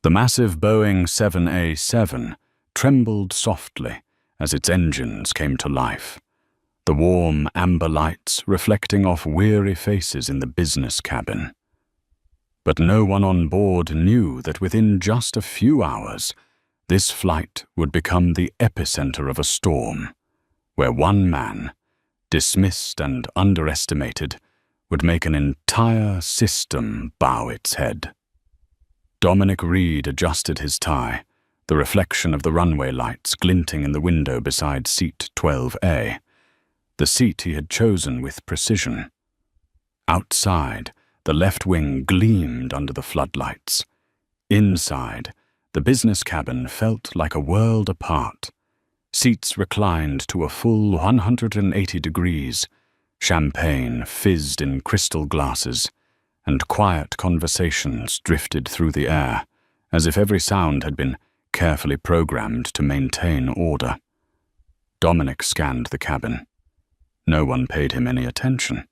The massive Boeing 787 trembled softly as its engines came to life, the warm amber lights reflecting off weary faces in the business cabin. But no one on board knew that within just a few hours, this flight would become the epicenter of a storm, where one man, dismissed and underestimated, would make an entire system bow its head. Dominic Reed adjusted his tie, the reflection of the runway lights glinting in the window beside seat 12A, the seat he had chosen with precision. Outside, the left wing gleamed under the floodlights. Inside, the business cabin felt like a world apart. Seats reclined to a full 180 degrees, champagne fizzed in crystal glasses, and quiet conversations drifted through the air, as if every sound had been carefully programmed to maintain order. Dominic scanned the cabin. No one paid him any attention.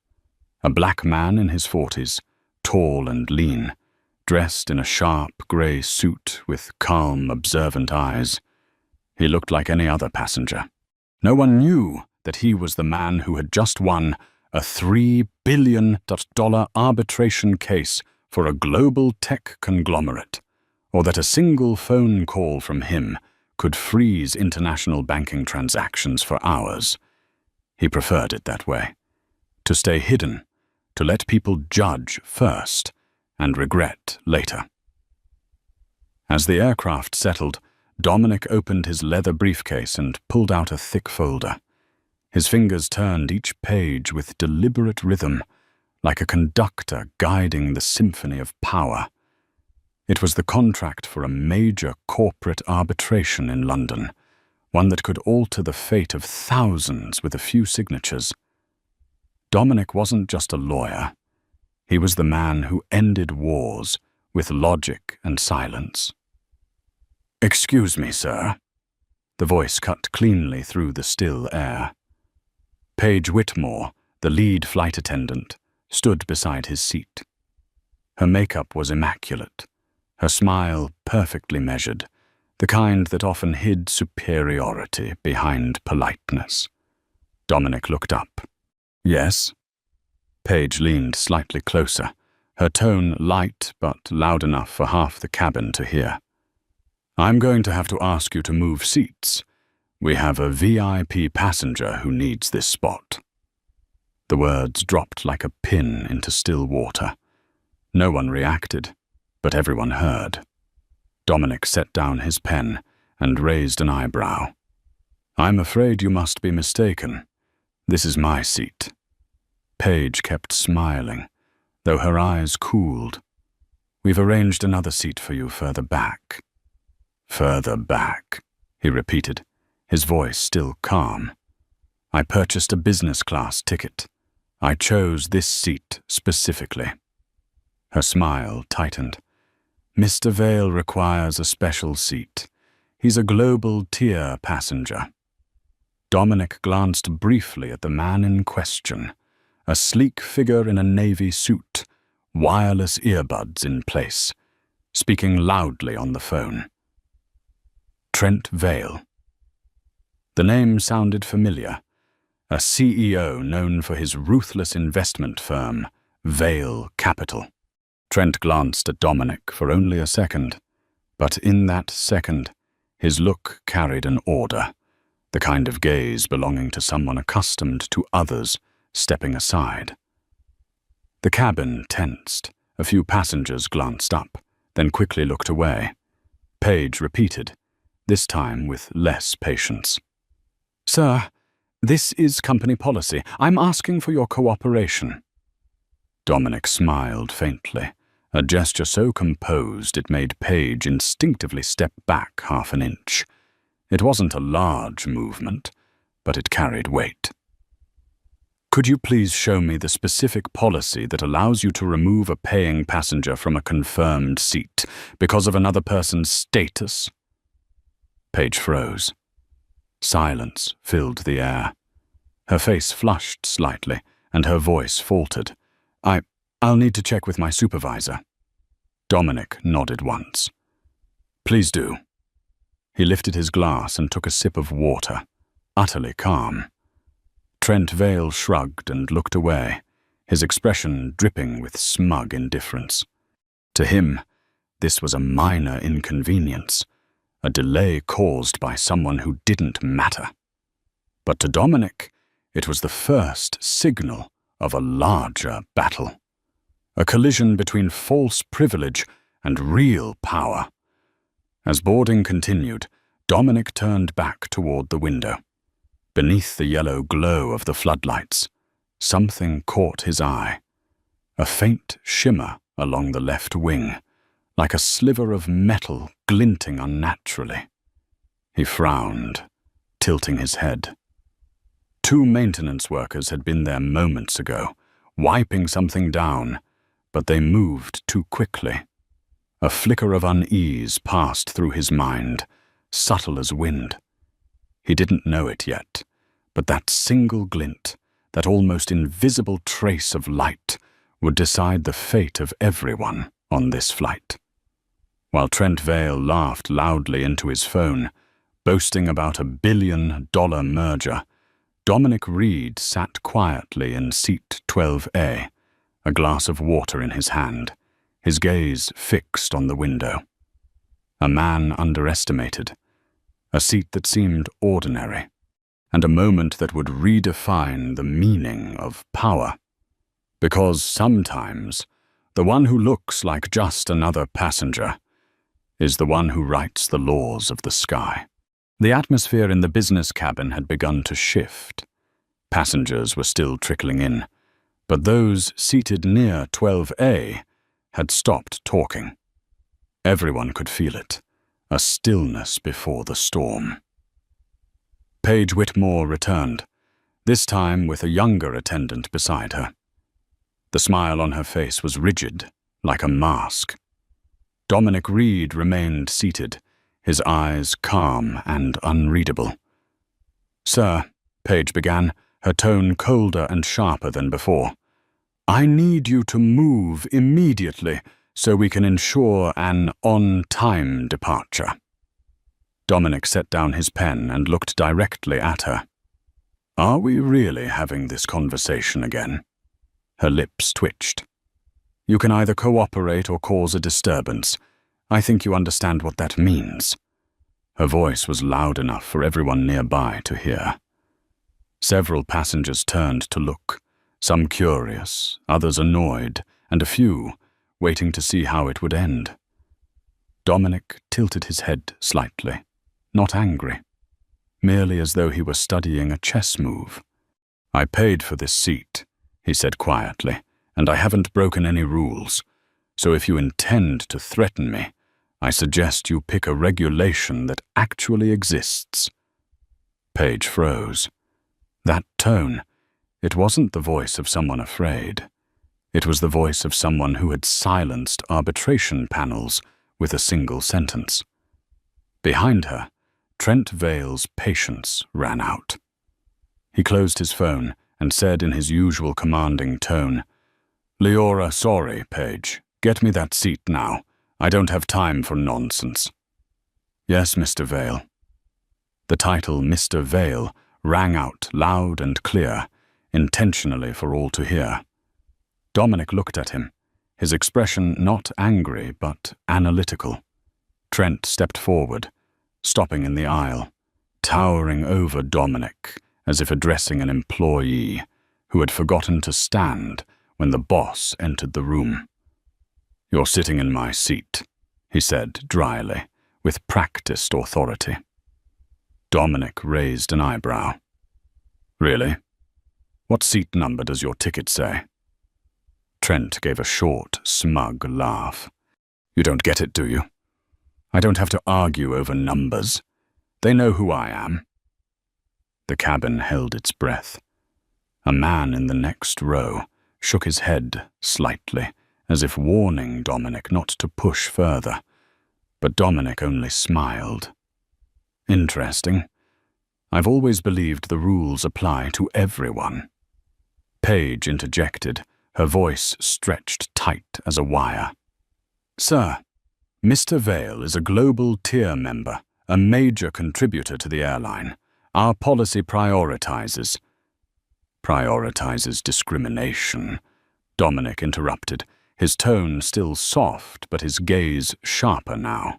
A black man in his 40s, tall and lean, dressed in a sharp grey suit with calm, observant eyes. He looked like any other passenger. No one knew that he was the man who had just won a $3 billion arbitration case for a global tech conglomerate, or that a single phone call from him could freeze international banking transactions for hours. He preferred it that way, to stay hidden, to let people judge first and regret later. As the aircraft settled, Dominic opened his leather briefcase and pulled out a thick folder. His fingers turned each page with deliberate rhythm, like a conductor guiding the symphony of power. It was the contract for a major corporate arbitration in London, one that could alter the fate of thousands with a few signatures. Dominic wasn't just a lawyer. He was the man who ended wars with logic and silence. "Excuse me, sir." The voice cut cleanly through the still air. Paige Whitmore, the lead flight attendant, stood beside his seat. Her makeup was immaculate, her smile perfectly measured, the kind that often hid superiority behind politeness. Dominic looked up. "Yes?" Paige leaned slightly closer, her tone light but loud enough for half the cabin to hear. "I'm going to have to ask you to move seats. We have a VIP passenger who needs this spot." The words dropped like a pin into still water. No one reacted, but everyone heard. Dominic set down his pen and raised an eyebrow. "I'm afraid you must be mistaken. This is my seat." Paige kept smiling, though her eyes cooled. "We've arranged another seat for you further back." "Further back," he repeated, his voice still calm. "I purchased a business class ticket. I chose this seat specifically." Her smile tightened. "Mr. Vale requires a special seat. He's a global tier passenger." Dominic glanced briefly at the man in question, a sleek figure in a navy suit, wireless earbuds in place, speaking loudly on the phone. Trent Vale. The name sounded familiar, a CEO known for his ruthless investment firm, Vale Capital. Trent glanced at Dominic for only a second, but in that second, his look carried an order, the kind of gaze belonging to someone accustomed to others stepping aside. The cabin tensed. A few passengers glanced up, then quickly looked away. Paige repeated, this time with less patience. "Sir, this is company policy. I'm asking for your cooperation." Dominic smiled faintly, a gesture so composed it made Paige instinctively step back half an inch. It wasn't a large movement, but it carried weight. "Could you please show me the specific policy that allows you to remove a paying passenger from a confirmed seat because of another person's status?" Paige froze. Silence filled the air. Her face flushed slightly, and her voice faltered. I'll need to check with my supervisor." Dominic nodded once. Please do. He lifted his glass and took a sip of water, utterly calm. Trent Vale shrugged and looked away, his expression dripping with smug indifference. To him, this was a minor inconvenience, a delay caused by someone who didn't matter. But to Dominic, it was the first signal of a larger battle. A collision between false privilege and real power. As boarding continued, Dominic turned back toward the window. Beneath the yellow glow of the floodlights, something caught his eye. A faint shimmer along the left wing, like a sliver of metal glinting unnaturally. He frowned, tilting his head. 2 maintenance workers had been there moments ago, wiping something down, but they moved too quickly. A flicker of unease passed through his mind, subtle as wind. He didn't know it yet, but that single glint, that almost invisible trace of light, would decide the fate of everyone on this flight. While Trent Vale laughed loudly into his phone, boasting about a $1 billion merger, Dominic Reed sat quietly in seat 12A, a glass of water in his hand, his gaze fixed on the window. A man underestimated, a seat that seemed ordinary, and a moment that would redefine the meaning of power. Because sometimes, the one who looks like just another passenger is the one who writes the laws of the sky. The atmosphere in the business cabin had begun to shift. Passengers were still trickling in, but those seated near 12A had stopped talking. Everyone could feel it, a stillness before the storm. Paige Whitmore returned, this time with a younger attendant beside her. The smile on her face was rigid, like a mask. Dominic Reed remained seated, his eyes calm and unreadable. "Sir," Paige began, her tone colder and sharper than before, "I need you to move immediately so we can ensure an on-time departure." Dominic set down his pen and looked directly at her. "Are we really having this conversation again?" Her lips twitched. "You can either cooperate or cause a disturbance. I think you understand what that means." Her voice was loud enough for everyone nearby to hear. Several passengers turned to look, some curious, others annoyed, and a few waiting to see how it would end. Dominic tilted his head slightly, not angry, merely as though he were studying a chess move. "I paid for this seat," he said quietly, "and I haven't broken any rules. So if you intend to threaten me, I suggest you pick a regulation that actually exists." Paige froze. That tone, it wasn't the voice of someone afraid. It was the voice of someone who had silenced arbitration panels with a single sentence. Behind her, Trent Vale's patience ran out. He closed his phone and said in his usual commanding tone, "Leora, sorry, Paige. Get me that seat now. I don't have time for nonsense." "Yes, Mr. Vale." The title Mr. Vale rang out loud and clear, intentionally for all to hear. Dominic looked at him, his expression not angry but analytical. Trent stepped forward, stopping in the aisle, towering over Dominic as if addressing an employee who had forgotten to stand when the boss entered the room. "You're sitting in my seat," he said dryly, with practiced authority. Dominic raised an eyebrow. "Really? What seat number does your ticket say?" Trent gave a short, smug laugh. "You don't get it, do you? I don't have to argue over numbers. They know who I am." The cabin held its breath. A man in the next row shook his head slightly, as if warning Dominic not to push further, but Dominic only smiled. "Interesting. I've always believed the rules apply to everyone." Paige interjected, her voice stretched tight as a wire. "Sir, Mr. Vale is a global tier member, a major contributor to the airline. Our policy prioritizes discrimination, Dominic interrupted, his tone still soft but his gaze sharper now.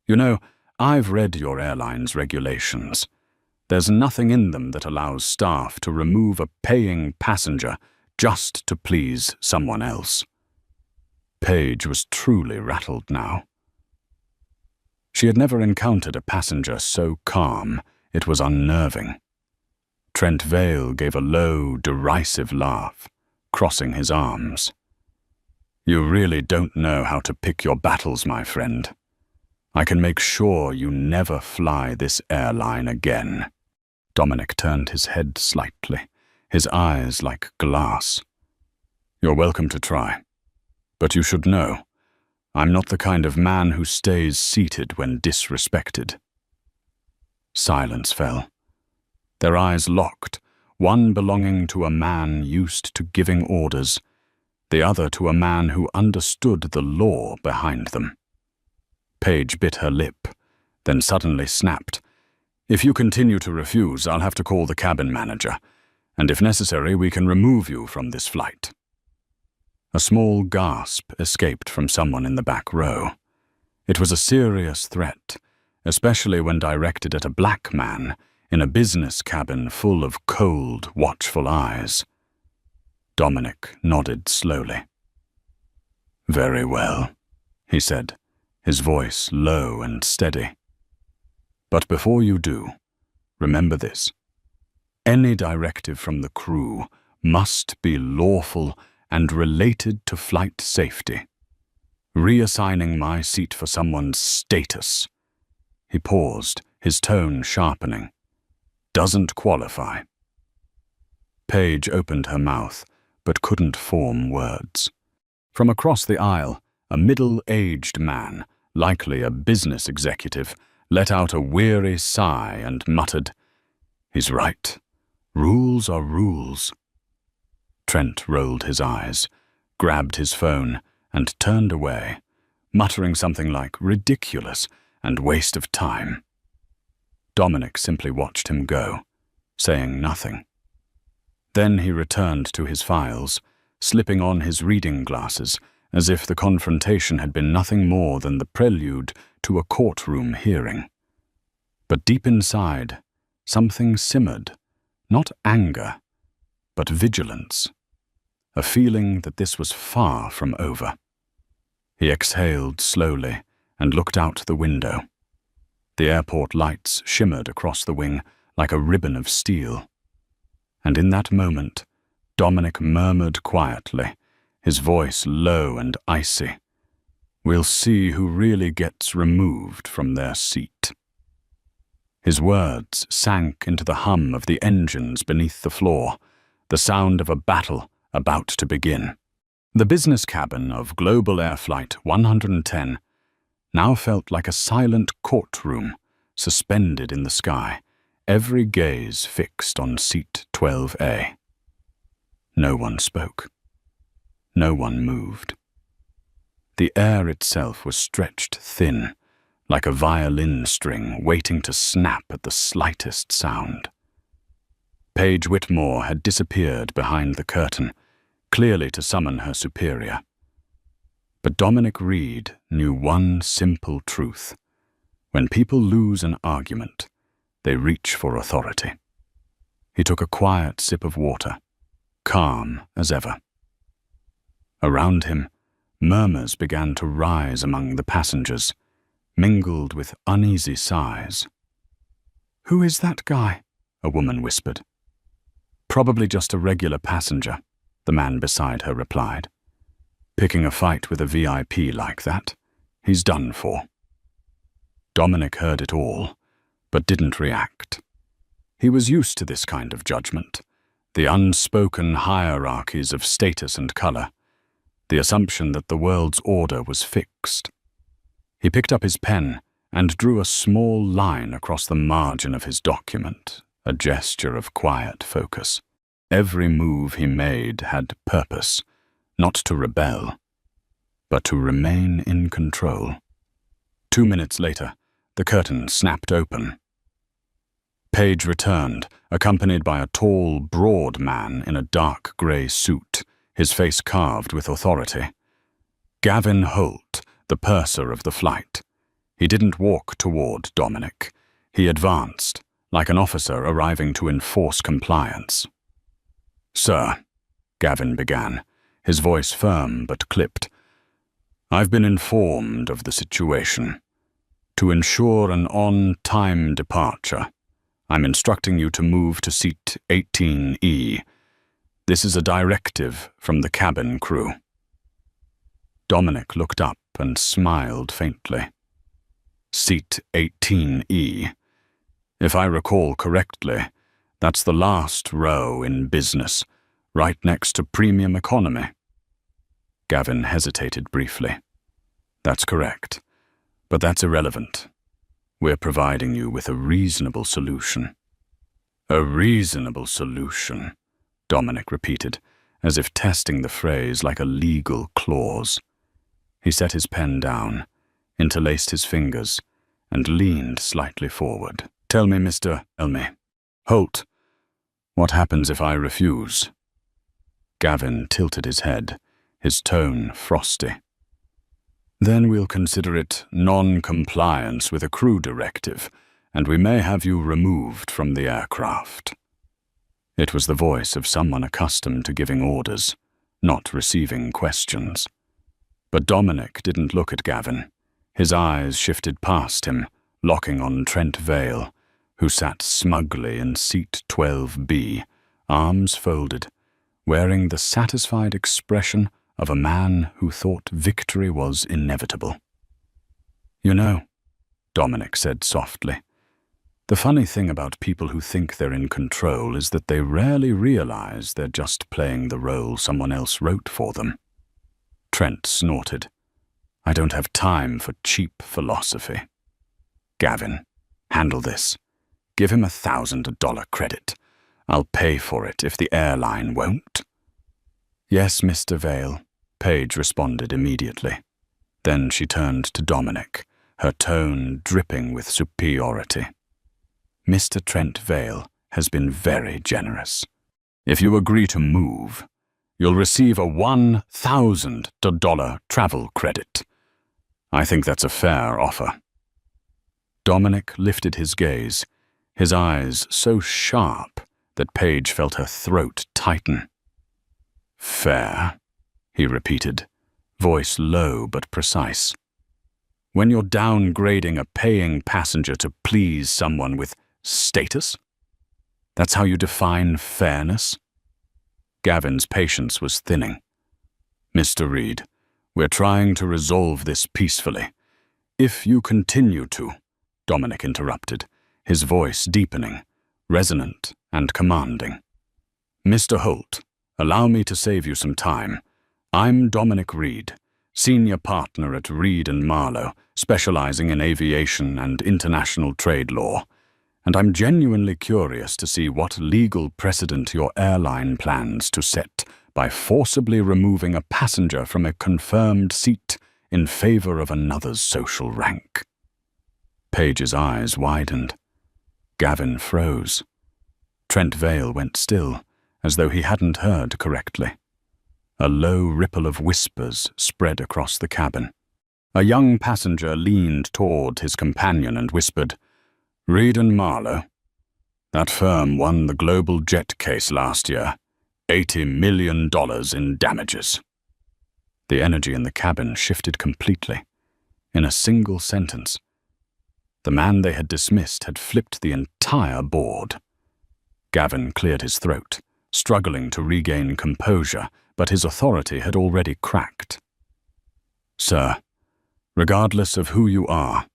You know, I've read your airline's regulations. There's nothing in them that allows staff to remove a paying passenger just to please someone else. Paige was truly rattled now. She had never encountered a passenger so calm it was unnerving. Trent Vale gave a low, derisive laugh, crossing his arms. You really don't know how to pick your battles, my friend. I can make sure you never fly this airline again. Dominic turned his head slightly, his eyes like glass. You're welcome to try. But you should know, I'm not the kind of man who stays seated when disrespected. Silence fell. Their eyes locked, one belonging to a man used to giving orders, the other to a man who understood the law behind them. Paige bit her lip, then suddenly snapped. If you continue to refuse, I'll have to call the cabin manager, and if necessary, we can remove you from this flight. A small gasp escaped from someone in the back row. It was a serious threat, especially when directed at a black man in a business cabin full of cold, watchful eyes. Dominic nodded slowly. Very well, he said, his voice low and steady. But before you do, remember this. Any directive from the crew must be lawful and related to flight safety. Reassigning my seat for someone's status. He paused, his tone sharpening. Doesn't qualify. Paige opened her mouth, but couldn't form words. From across the aisle, a middle-aged man, likely a business executive, let out a weary sigh and muttered, He's right. Rules are rules. Trent rolled his eyes, grabbed his phone, and turned away, muttering something like ridiculous and waste of time. Dominic simply watched him go, saying nothing. Then he returned to his files, slipping on his reading glasses, as if the confrontation had been nothing more than the prelude to a courtroom hearing. But deep inside, something simmered, not anger, but vigilance, a feeling that this was far from over. He exhaled slowly and looked out the window. The airport lights shimmered across the wing like a ribbon of steel. And in that moment, Dominic murmured quietly, his voice low and icy, We'll see who really gets removed from their seat. His words sank into the hum of the engines beneath the floor, the sound of a battle about to begin. The business cabin of Global Air Flight 110 now felt like a silent courtroom suspended in the sky, every gaze fixed on seat 12A. No one spoke. No one moved. The air itself was stretched thin, like a violin string waiting to snap at the slightest sound. Paige Whitmore had disappeared behind the curtain, clearly to summon her superior. But Dominic Reed knew one simple truth. When people lose an argument, they reach for authority. He took a quiet sip of water, calm as ever. Around him, murmurs began to rise among the passengers, mingled with uneasy sighs. "Who is that guy?" a woman whispered. "Probably just a regular passenger," the man beside her replied. "Picking a fight with a VIP like that, he's done for." Dominic heard it all, but didn't react. He was used to this kind of judgment, the unspoken hierarchies of status and color, the assumption that the world's order was fixed. He picked up his pen and drew a small line across the margin of his document, a gesture of quiet focus. Every move he made had purpose, not to rebel, but to remain in control. 2 minutes later, the curtain snapped open. Page returned, accompanied by a tall, broad man in a dark grey suit, his face carved with authority. Gavin Holt, the purser of the flight. He didn't walk toward Dominic. He advanced, like an officer arriving to enforce compliance. "Sir," Gavin began, his voice firm but clipped, "I've been informed of the situation. To ensure an on-time departure, I'm instructing you to move to seat 18E. This is a directive from the cabin crew." Dominic looked up and smiled faintly. Seat 18E. If I recall correctly, that's the last row in business, right next to premium economy. Gavin hesitated briefly. "That's correct, but that's irrelevant. We're providing you with a reasonable solution." "A reasonable solution," Dominic repeated, as if testing the phrase like a legal clause. He set his pen down, interlaced his fingers, and leaned slightly forward. "Tell me, Mr. Holt, what happens if I refuse?" Gavin tilted his head, his tone frosty. "Then we'll consider it non-compliance with a crew directive, and we may have you removed from the aircraft." It was the voice of someone accustomed to giving orders, not receiving questions. But Dominic didn't look at Gavin. His eyes shifted past him, locking on Trent Vale, who sat smugly in seat 12B, arms folded, wearing the satisfied expression of a man who thought victory was inevitable. "You know," Dominic said softly, "the funny thing about people who think they're in control is that they rarely realize they're just playing the role someone else wrote for them." Trent snorted. "I don't have time for cheap philosophy." "Gavin, handle this. Give him $1,000 credit. I'll pay for it if the airline won't." "Yes, Mr. Vale," Page responded immediately. Then she turned to Dominic, her tone dripping with superiority. "Mr. Trent Vale has been very generous. If you agree to move, you'll receive a $1,000 travel credit. I think that's a fair offer." Dominic lifted his gaze, his eyes so sharp that Page felt her throat tighten. "Fair," he repeated, voice low but precise. "When you're downgrading a paying passenger to please someone with status? That's how you define fairness?" Gavin's patience was thinning. "Mr. Reed, we're trying to resolve this peacefully. If you continue to," Dominic interrupted, his voice deepening, resonant and commanding. "Mr. Holt, allow me to save you some time. I'm Dominic Reed, senior partner at Reed & Marlowe, specializing in aviation and international trade law, and I'm genuinely curious to see what legal precedent your airline plans to set by forcibly removing a passenger from a confirmed seat in favor of another's social rank." Page's eyes widened. Gavin froze. Trent Vale went still, as though he hadn't heard correctly. A low ripple of whispers spread across the cabin. A young passenger leaned toward his companion and whispered, "Reed & Marlowe. That firm won the global jet case last year. $80 million in damages." The energy in the cabin shifted completely. In a single sentence, the man they had dismissed had flipped the entire board. Gavin cleared his throat, struggling to regain composure, but his authority had already cracked. "Sir, regardless of who you are,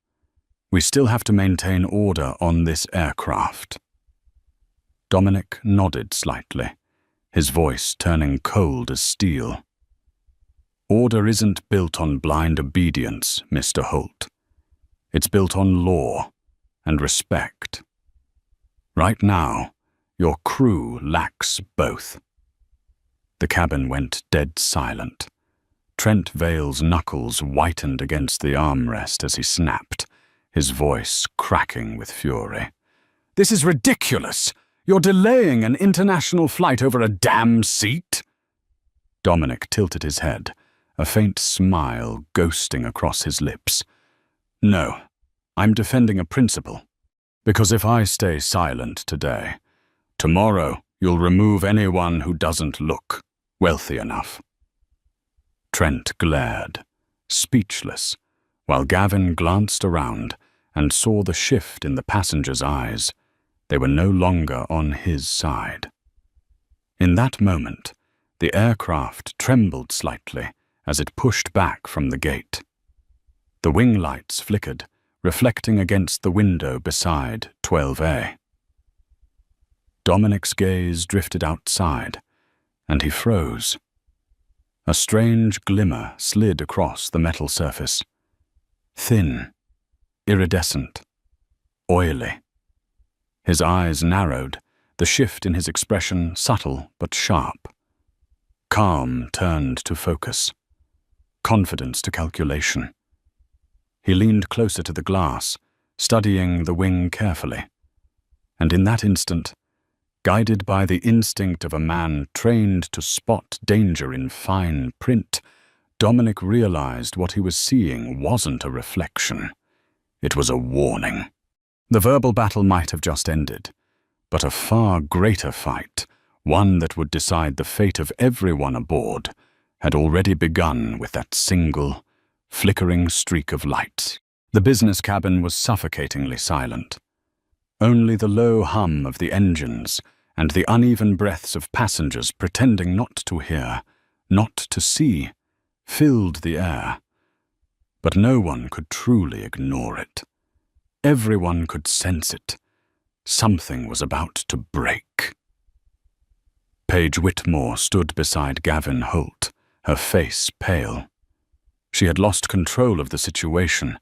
we still have to maintain order on this aircraft." Dominic nodded slightly, his voice turning cold as steel. "Order isn't built on blind obedience, Mr. Holt. It's built on law and respect. Right now, your crew lacks both." The cabin went dead silent. Trent Vale's knuckles whitened against the armrest as he snapped, his voice cracking with fury. "This is ridiculous! You're delaying an international flight over a damn seat!" Dominic tilted his head, a faint smile ghosting across his lips. "No, I'm defending a principle. Because if I stay silent today, tomorrow you'll remove anyone who doesn't look wealthy enough." Trent glared, speechless, while Gavin glanced around and saw the shift in the passengers' eyes. They were no longer on his side. In that moment, the aircraft trembled slightly as it pushed back from the gate. The wing lights flickered, reflecting against the window beside 12A. Dominic's gaze drifted outside, and he froze. A strange glimmer slid across the metal surface. Thin, iridescent, oily. His eyes narrowed, the shift in his expression subtle but sharp. Calm turned to focus, confidence to calculation. He leaned closer to the glass, studying the wing carefully. And in that instant, guided by the instinct of a man trained to spot danger in fine print, Dominic realized what he was seeing wasn't a reflection. It was a warning. The verbal battle might have just ended, but a far greater fight, one that would decide the fate of everyone aboard, had already begun with that single, flickering streak of light. The business cabin was suffocatingly silent. Only the low hum of the engines and the uneven breaths of passengers pretending not to hear, not to see, filled the air. But no one could truly ignore it. Everyone could sense it. Something was about to break. Paige Whitmore stood beside Gavin Holt, her face pale. She had lost control of the situation,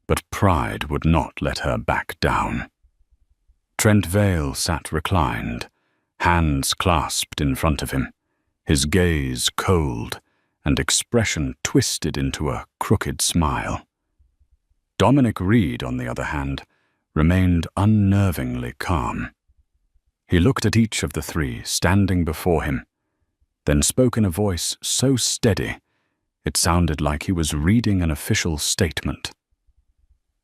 but pride would not let her back down. Trent Vale sat reclined, hands clasped in front of him, his gaze cold and expression twisted into a crooked smile. Dominic Reed, on the other hand, remained unnervingly calm. He looked at each of the three standing before him, then spoke in a voice so steady it sounded like he was reading an official statement.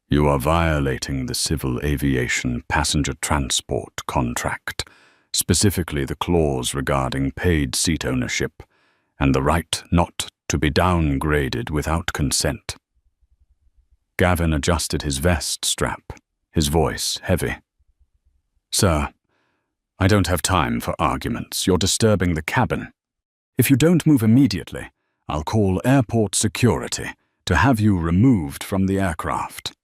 "You are violating the Civil Aviation Passenger Transport contract, specifically the clause regarding paid seat ownership and the right not to be downgraded without consent." Gavin adjusted his vest strap, his voice heavy. "Sir, I don't have time for arguments. You're disturbing the cabin. If you don't move immediately, I'll call airport security to have you removed from the aircraft."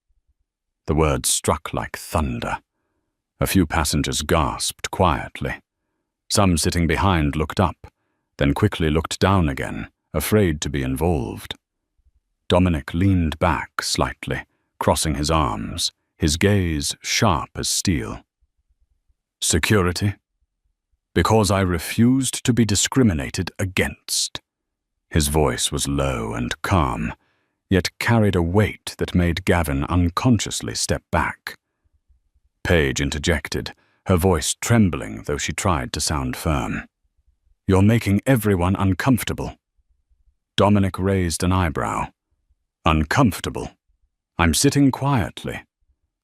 The words struck like thunder. A few passengers gasped quietly. Some sitting behind looked up, then quickly looked down again, afraid to be involved. Dominic leaned back slightly, crossing his arms, his gaze sharp as steel. "Security? Because I refused to be discriminated against." His voice was low and calm, yet carried a weight that made Gavin unconsciously step back. Paige interjected, her voice trembling though she tried to sound firm. "You're making everyone uncomfortable." Dominic raised an eyebrow. "Uncomfortable? I'm sitting quietly.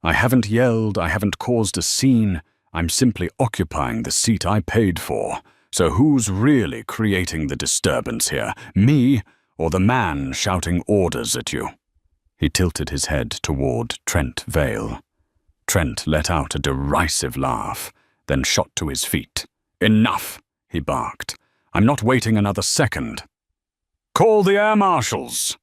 I haven't yelled, I haven't caused a scene, I'm simply occupying the seat I paid for. So who's really creating the disturbance here, me or the man shouting orders at you?" He tilted his head toward Trent Vale. Trent let out a derisive laugh, then shot to his feet. "Enough," he barked. "I'm not waiting another second. Call the air marshals.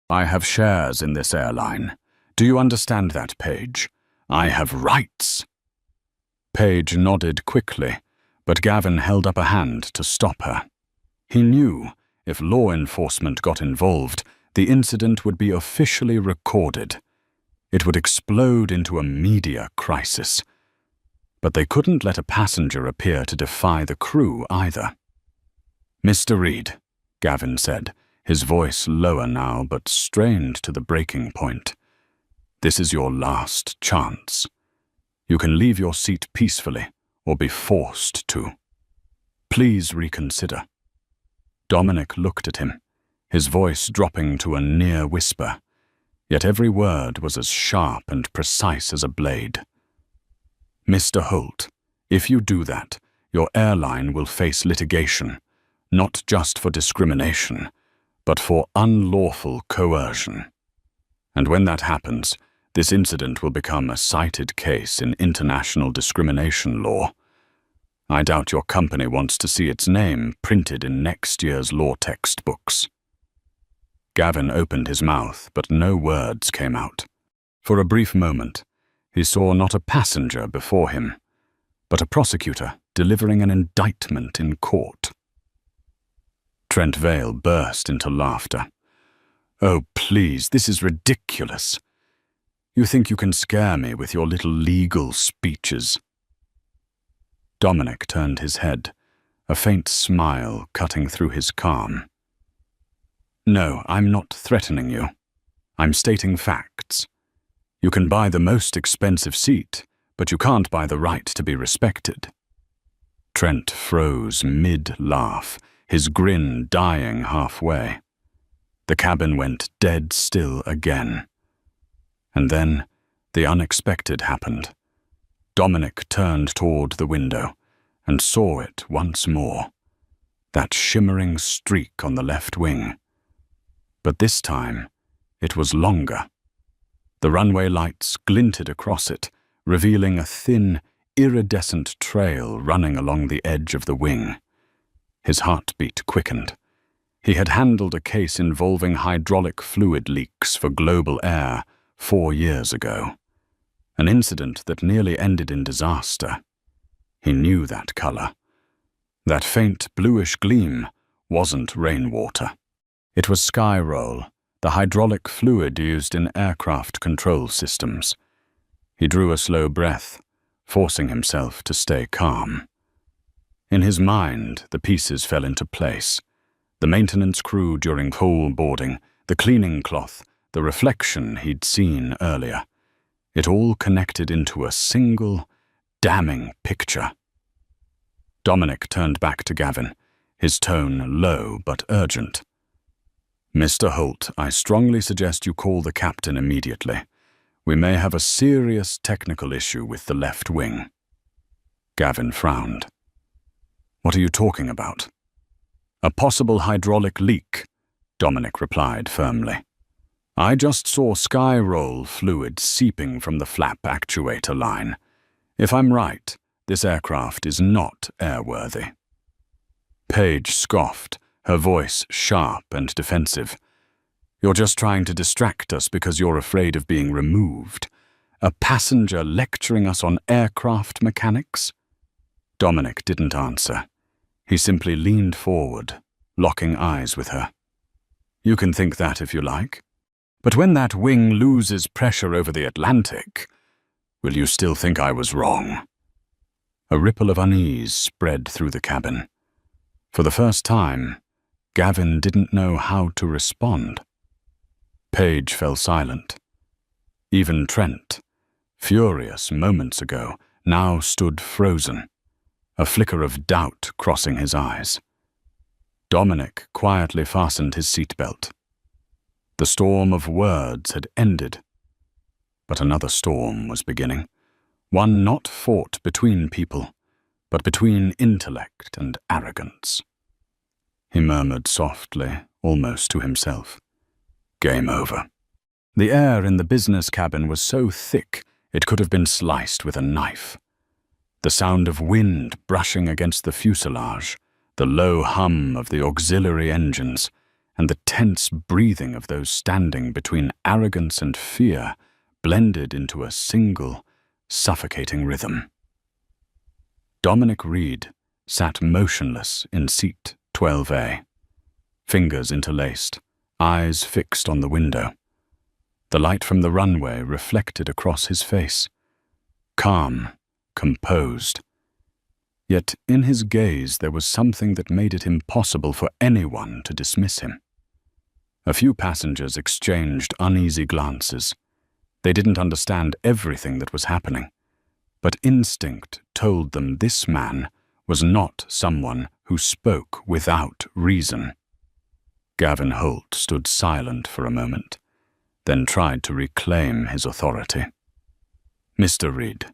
I have shares in this airline. Do you understand that, Paige? I have rights." Paige nodded quickly, but Gavin held up a hand to stop her. He knew if law enforcement got involved, the incident would be officially recorded. It would explode into a media crisis. But they couldn't let a passenger appear to defy the crew either. "Mr. Reed," Gavin said, his voice lower now but strained to the breaking point. "This is your last chance. You can leave your seat peacefully or be forced to. Please reconsider." Dominic looked at him, his voice dropping to a near whisper, yet every word was as sharp and precise as a blade. "Mr. Holt, if you do that, your airline will face litigation, not just for discrimination, but for unlawful coercion. And when that happens, this incident will become a cited case in international discrimination law. I doubt your company wants to see its name printed in next year's law textbooks." Gavin opened his mouth, but no words came out. For a brief moment, he saw not a passenger before him, but a prosecutor delivering an indictment in court. Trent Vale burst into laughter. "Oh, please, this is ridiculous. You think you can scare me with your little legal speeches?" Dominic turned his head, a faint smile cutting through his calm. "No, I'm not threatening you. I'm stating facts. You can buy the most expensive seat, but you can't buy the right to be respected." Trent froze mid-laugh, his grin dying halfway. The cabin went dead still again. And then the unexpected happened. Dominic turned toward the window and saw it once more, that shimmering streak on the left wing. But this time, it was longer. The runway lights glinted across it, revealing a thin, iridescent trail running along the edge of the wing. His heartbeat quickened. He had handled a case involving hydraulic fluid leaks for Global Air 4 years ago, an incident that nearly ended in disaster. He knew that color. That faint bluish gleam wasn't rainwater. It was Skyroll, the hydraulic fluid used in aircraft control systems. He drew a slow breath, forcing himself to stay calm. In his mind, the pieces fell into place. The maintenance crew during coal boarding, the cleaning cloth, the reflection he'd seen earlier. It all connected into a single, damning picture. Dominic turned back to Gavin, his tone low but urgent. "Mr. Holt, I strongly suggest you call the captain immediately. We may have a serious technical issue with the left wing." Gavin frowned. "What are you talking about?" "A possible hydraulic leak," Dominic replied firmly. "I just saw Skyroll fluid seeping from the flap actuator line. If I'm right, this aircraft is not airworthy." Paige scoffed, her voice sharp and defensive. "You're just trying to distract us because you're afraid of being removed. A passenger lecturing us on aircraft mechanics?" Dominic didn't answer. He simply leaned forward, locking eyes with her. "You can think that if you like. But when that wing loses pressure over the Atlantic, will you still think I was wrong?" A ripple of unease spread through the cabin. For the first time, Gavin didn't know how to respond. Paige fell silent. Even Trent, furious moments ago, now stood frozen, a flicker of doubt crossing his eyes. Dominic quietly fastened his seatbelt. The storm of words had ended, but another storm was beginning, one not fought between people, but between intellect and arrogance. He murmured softly, almost to himself. Game over. The air in the business cabin was so thick it could have been sliced with a knife. The sound of wind brushing against the fuselage, the low hum of the auxiliary engines, and the tense breathing of those standing between arrogance and fear blended into a single, suffocating rhythm. Dominic Reed sat motionless in seat 12A, fingers interlaced, eyes fixed on the window. The light from the runway reflected across his face. Calm, composed. Yet in his gaze there was something that made it impossible for anyone to dismiss him. A few passengers exchanged uneasy glances. They didn't understand everything that was happening, but instinct told them this man was not someone who spoke without reason. Gavin Holt stood silent for a moment, then tried to reclaim his authority. "Mr. Reed,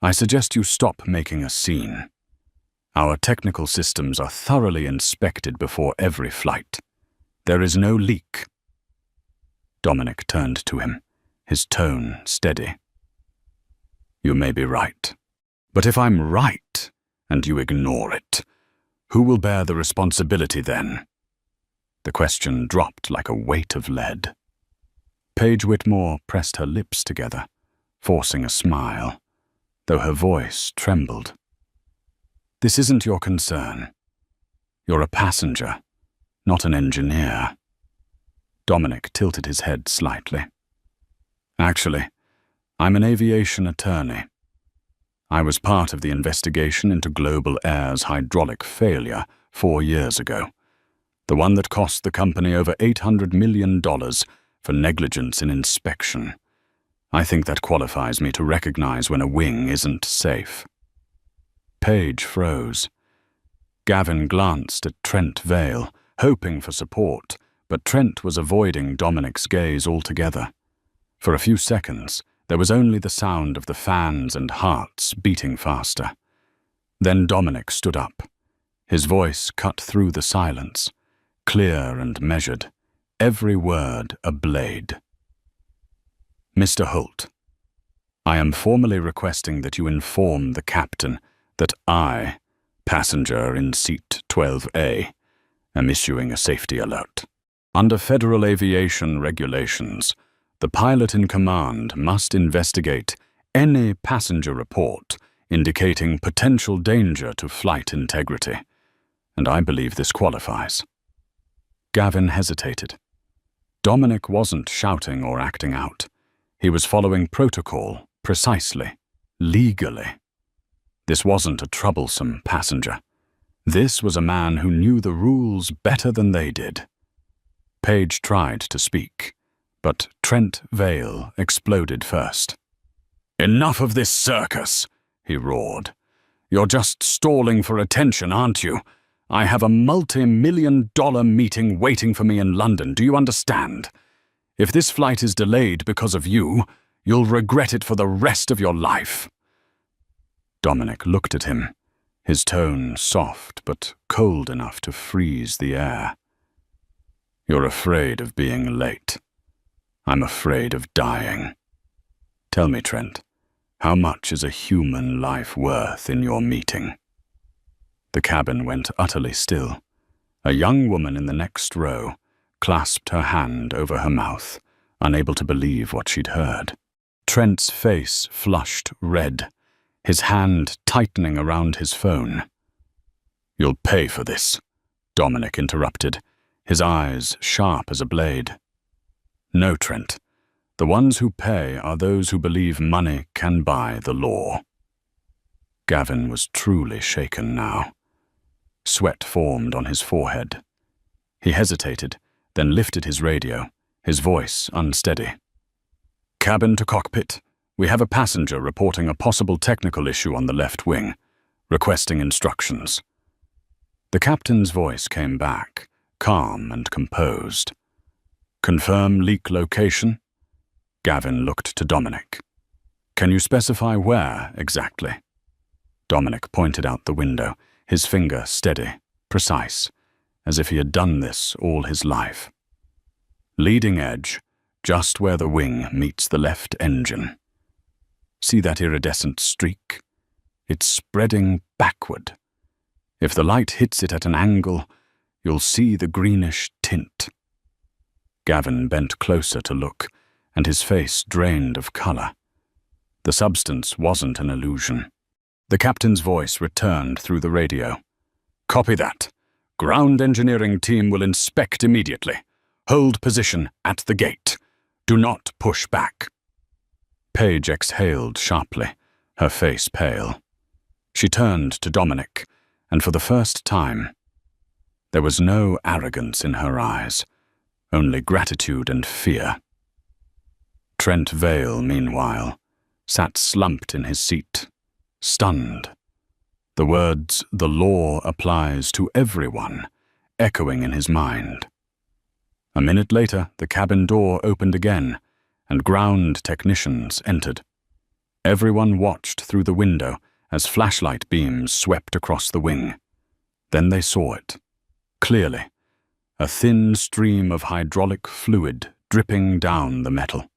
I suggest you stop making a scene. Our technical systems are thoroughly inspected before every flight. There is no leak." Dominic turned to him, his tone steady. "You may be right. But if I'm right, and you ignore it, who will bear the responsibility then?" The question dropped like a weight of lead. Paige Whitmore pressed her lips together, forcing a smile, though her voice trembled. "This isn't your concern. You're a passenger, not an engineer." Dominic tilted his head slightly. "Actually, I'm an aviation attorney. I was part of the investigation into Global Air's hydraulic failure 4 years ago, the one that cost the company over $800 million for negligence in inspection. I think that qualifies me to recognize when a wing isn't safe." Paige froze. Gavin glanced at Trent Vale, hoping for support, but Trent was avoiding Dominic's gaze altogether. For a few seconds, there was only the sound of the fans and hearts beating faster. Then Dominic stood up. His voice cut through the silence, clear and measured, every word a blade. "Mr. Holt, I am formally requesting that you inform the captain that I, passenger in seat 12A, am issuing a safety alert. Under federal aviation regulations, the pilot in command must investigate any passenger report indicating potential danger to flight integrity, and I believe this qualifies." Gavin hesitated. Dominic wasn't shouting or acting out. He was following protocol precisely, legally. This wasn't a troublesome passenger. This was a man who knew the rules better than they did. Paige tried to speak, but Trent Vale exploded first. "Enough of this circus," he roared. "You're just stalling for attention, aren't you? I have a multi-million-dollar meeting waiting for me in London, do you understand? If this flight is delayed because of you, you'll regret it for the rest of your life." Dominic looked at him, his tone soft but cold enough to freeze the air. "You're afraid of being late. I'm afraid of dying. Tell me, Trent, how much is a human life worth in your meeting?" The cabin went utterly still. A young woman in the next row clasped her hand over her mouth, unable to believe what she'd heard. Trent's face flushed red, his hand tightening around his phone. "You'll pay for this," Dominic interrupted, his eyes sharp as a blade. "No, Trent. The ones who pay are those who believe money can buy the law." Gavin was truly shaken now. Sweat formed on his forehead. He hesitated, then lifted his radio, his voice unsteady. "Cabin to cockpit. We have a passenger reporting a possible technical issue on the left wing, requesting instructions." The captain's voice came back, calm and composed. "Confirm leak location?" Gavin looked to Dominic. "Can you specify where exactly?" Dominic pointed out the window, his finger steady, precise, as if he had done this all his life. "Leading edge, just where the wing meets the left engine. See that iridescent streak? It's spreading backward. If the light hits it at an angle, you'll see the greenish tint." Gavin bent closer to look, and his face drained of color. The substance wasn't an illusion. The captain's voice returned through the radio. "Copy that. Ground engineering team will inspect immediately. Hold position at the gate. Do not push back." Paige exhaled sharply, her face pale. She turned to Dominic, and for the first time, there was no arrogance in her eyes, only gratitude and fear. Trent Vale, meanwhile, sat slumped in his seat, stunned. The words, "The law applies to everyone," echoing in his mind. A minute later, the cabin door opened again, and ground technicians entered. Everyone watched through the window as flashlight beams swept across the wing. Then they saw it, clearly, a thin stream of hydraulic fluid dripping down the metal.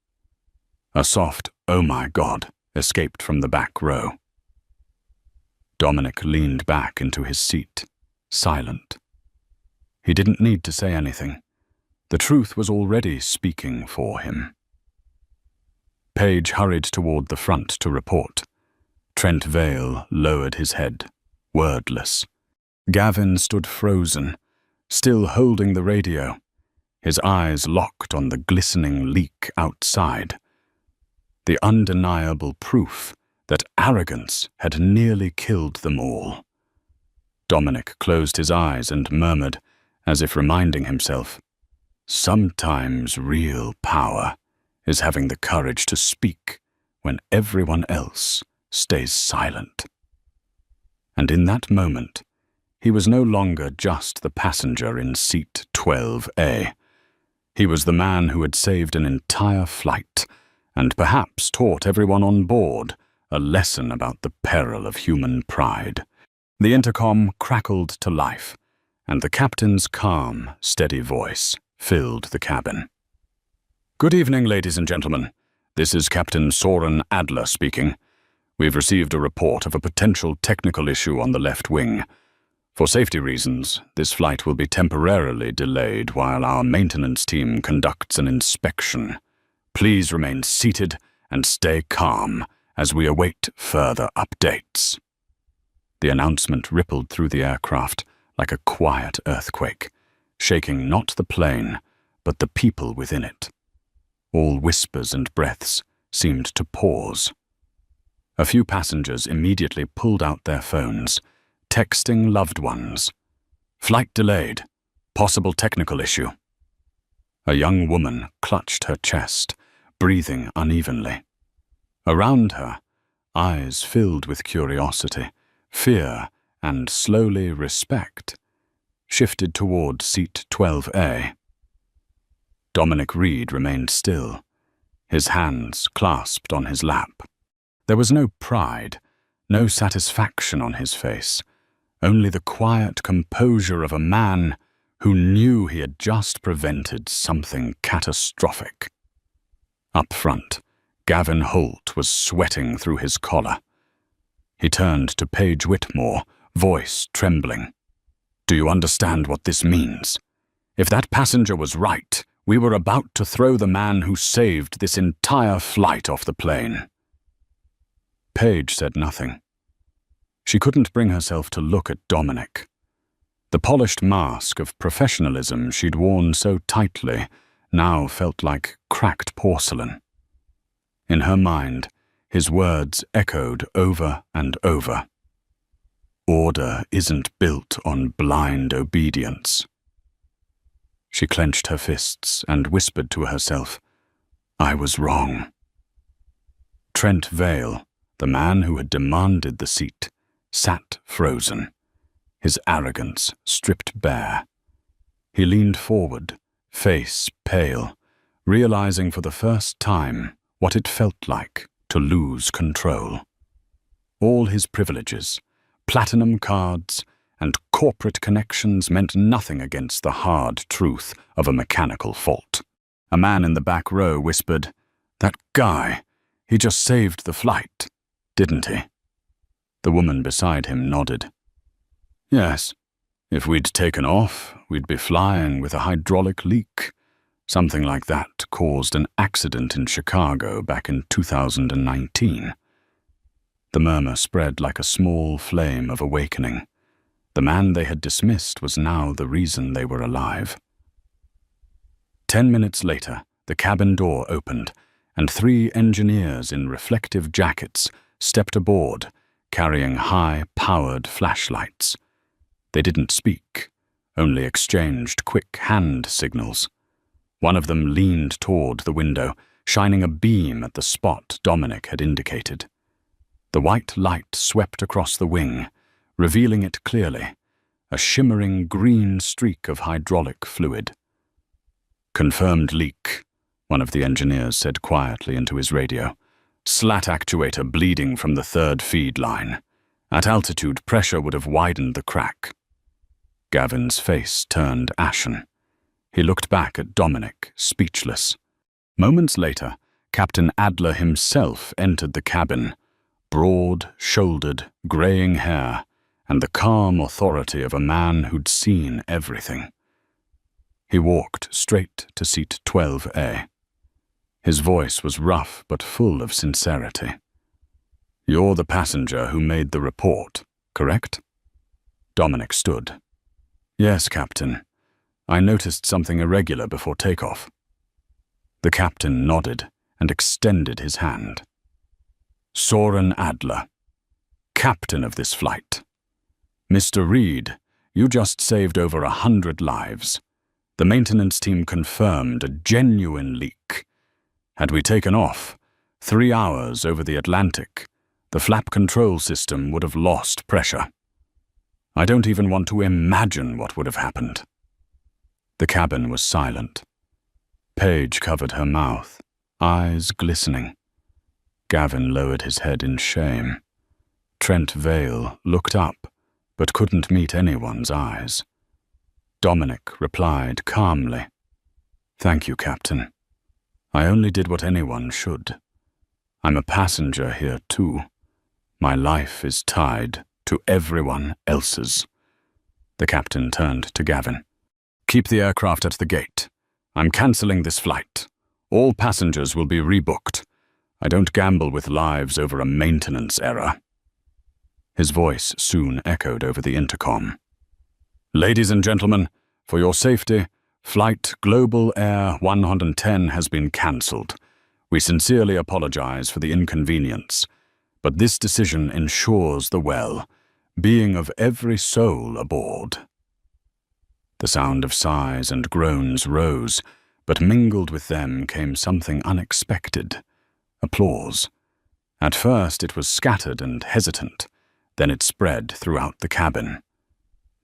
A soft, "Oh my God," escaped from the back row. Dominic leaned back into his seat, silent. He didn't need to say anything. The truth was already speaking for him. Page hurried toward the front to report. Trent Vale lowered his head, wordless. Gavin stood frozen, still holding the radio, his eyes locked on the glistening leak outside. The undeniable proof that arrogance had nearly killed them all. Dominic closed his eyes and murmured, as if reminding himself, "Sometimes real power is having the courage to speak when everyone else stays silent." And in that moment, he was no longer just the passenger in seat 12A. He was the man who had saved an entire flight, and perhaps taught everyone on board a lesson about the peril of human pride. The intercom crackled to life, and the captain's calm, steady voice filled the cabin. "Good evening, ladies and gentlemen. This is Captain Soren Adler speaking. We've received a report of a potential technical issue on the left wing. For safety reasons, this flight will be temporarily delayed while our maintenance team conducts an inspection. Please remain seated and stay calm as we await further updates." The announcement rippled through the aircraft like a quiet earthquake, shaking not the plane, but the people within it. All whispers and breaths seemed to pause. A few passengers immediately pulled out their phones, texting loved ones. "Flight delayed. Possible technical issue." A young woman clutched her chest, breathing unevenly. Around her, eyes filled with curiosity, fear, and slowly respect, shifted toward seat 12A. Dominic Reed remained still, his hands clasped on his lap. There was no pride, no satisfaction on his face, only the quiet composure of a man who knew he had just prevented something catastrophic. Up front, Gavin Holt was sweating through his collar. He turned to Paige Whitmore, voice trembling. "Do you understand what this means? If that passenger was right, we were about to throw the man who saved this entire flight off the plane." Paige said nothing. She couldn't bring herself to look at Dominic. The polished mask of professionalism she'd worn so tightly now felt like cracked porcelain. In her mind, his words echoed over and over. "Order isn't built on blind obedience." She clenched her fists and whispered to herself, "I was wrong." Trent Vale, the man who had demanded the seat, sat frozen, his arrogance stripped bare. He leaned forward, face pale, realizing for the first time what it felt like to lose control. All his privileges, platinum cards, and corporate connections meant nothing against the hard truth of a mechanical fault. A man in the back row whispered, "That guy, he just saved the flight, didn't he?" The woman beside him nodded. "Yes. If we'd taken off, we'd be flying with a hydraulic leak. Something like that caused an accident in Chicago back in 2019. The murmur spread like a small flame of awakening. The man they had dismissed was now the reason they were alive. 10 minutes later, the cabin door opened, and 3 engineers in reflective jackets stepped aboard, carrying high-powered flashlights. They didn't speak, only exchanged quick hand signals. One of them leaned toward the window, shining a beam at the spot Dominic had indicated. The white light swept across the wing, revealing it clearly, a shimmering green streak of hydraulic fluid. "Confirmed leak," one of the engineers said quietly into his radio. "Slat actuator bleeding from the third feed line. At altitude, pressure would have widened the crack." Gavin's face turned ashen. He looked back at Dominic, speechless. Moments later, Captain Adler himself entered the cabin, broad-shouldered, greying hair, and the calm authority of a man who'd seen everything. He walked straight to seat 12A. His voice was rough but full of sincerity. "You're the passenger who made the report, correct?" Dominic stood. "Yes, Captain. I noticed something irregular before takeoff." The captain nodded and extended his hand. "Soren Adler, captain of this flight. Mr. Reed, you just saved over 100 lives. The maintenance team confirmed a genuine leak. Had we taken off, 3 hours over the Atlantic, the flap control system would have lost pressure. I don't even want to imagine what would have happened." The cabin was silent. Paige covered her mouth, eyes glistening. Gavin lowered his head in shame. Trent Vale looked up, but couldn't meet anyone's eyes. Dominic replied calmly, "Thank you, Captain. I only did what anyone should. I'm a passenger here too. My life is tied to everyone else's." The captain turned to Gavin. "Keep the aircraft at the gate. I'm cancelling this flight. All passengers will be rebooked. I don't gamble with lives over a maintenance error." His voice soon echoed over the intercom. "Ladies and gentlemen, for your safety, Flight Global Air 110 has been cancelled. We sincerely apologize for the inconvenience, but this decision ensures the well-being of every soul aboard." The sound of sighs and groans rose, but mingled with them came something unexpected: applause. At first it was scattered and hesitant, then it spread throughout the cabin.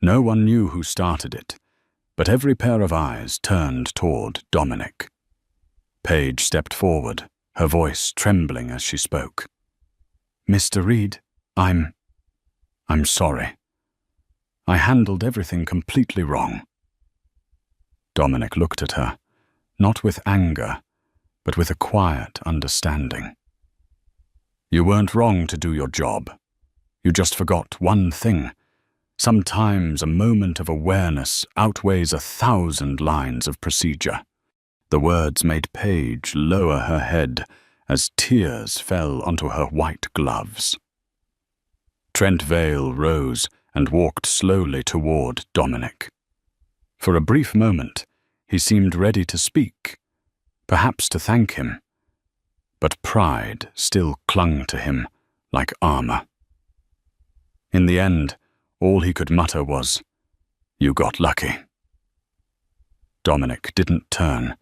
No one knew who started it, but every pair of eyes turned toward Dominic. Paige stepped forward, her voice trembling as she spoke. "Mr. Reed, I'm sorry. I handled everything completely wrong." Dominic looked at her, not with anger, but with a quiet understanding. "You weren't wrong to do your job. You just forgot one thing. Sometimes a moment of awareness outweighs 1,000 lines of procedure." The words made Paige lower her head as tears fell onto her white gloves. Trent Vale rose and walked slowly toward Dominic. For a brief moment, he seemed ready to speak, perhaps to thank him, but pride still clung to him like armor. In the end, all he could mutter was, "You got lucky." Dominic didn't turn,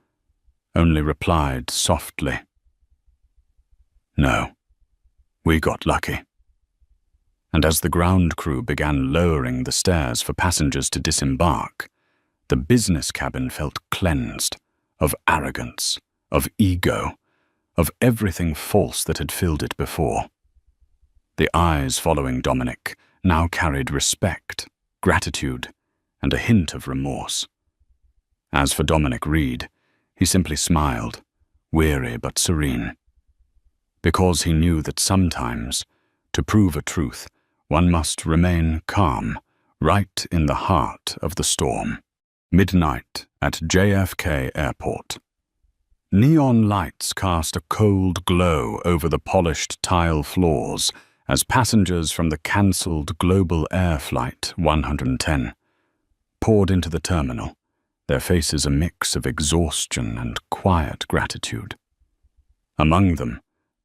only replied softly, "No, we got lucky." And as the ground crew began lowering the stairs for passengers to disembark, the business cabin felt cleansed of arrogance, of ego, of everything false that had filled it before. The eyes following Dominic now carried respect, gratitude, and a hint of remorse. As for Dominic Reed, he simply smiled, weary but serene, because he knew that sometimes, to prove a truth, one must remain calm, right in the heart of the storm. Midnight at JFK Airport. Neon lights cast a cold glow over the polished tile floors as passengers from the cancelled Global Air Flight 110 poured into the terminal, their faces a mix of exhaustion and quiet gratitude. Among them,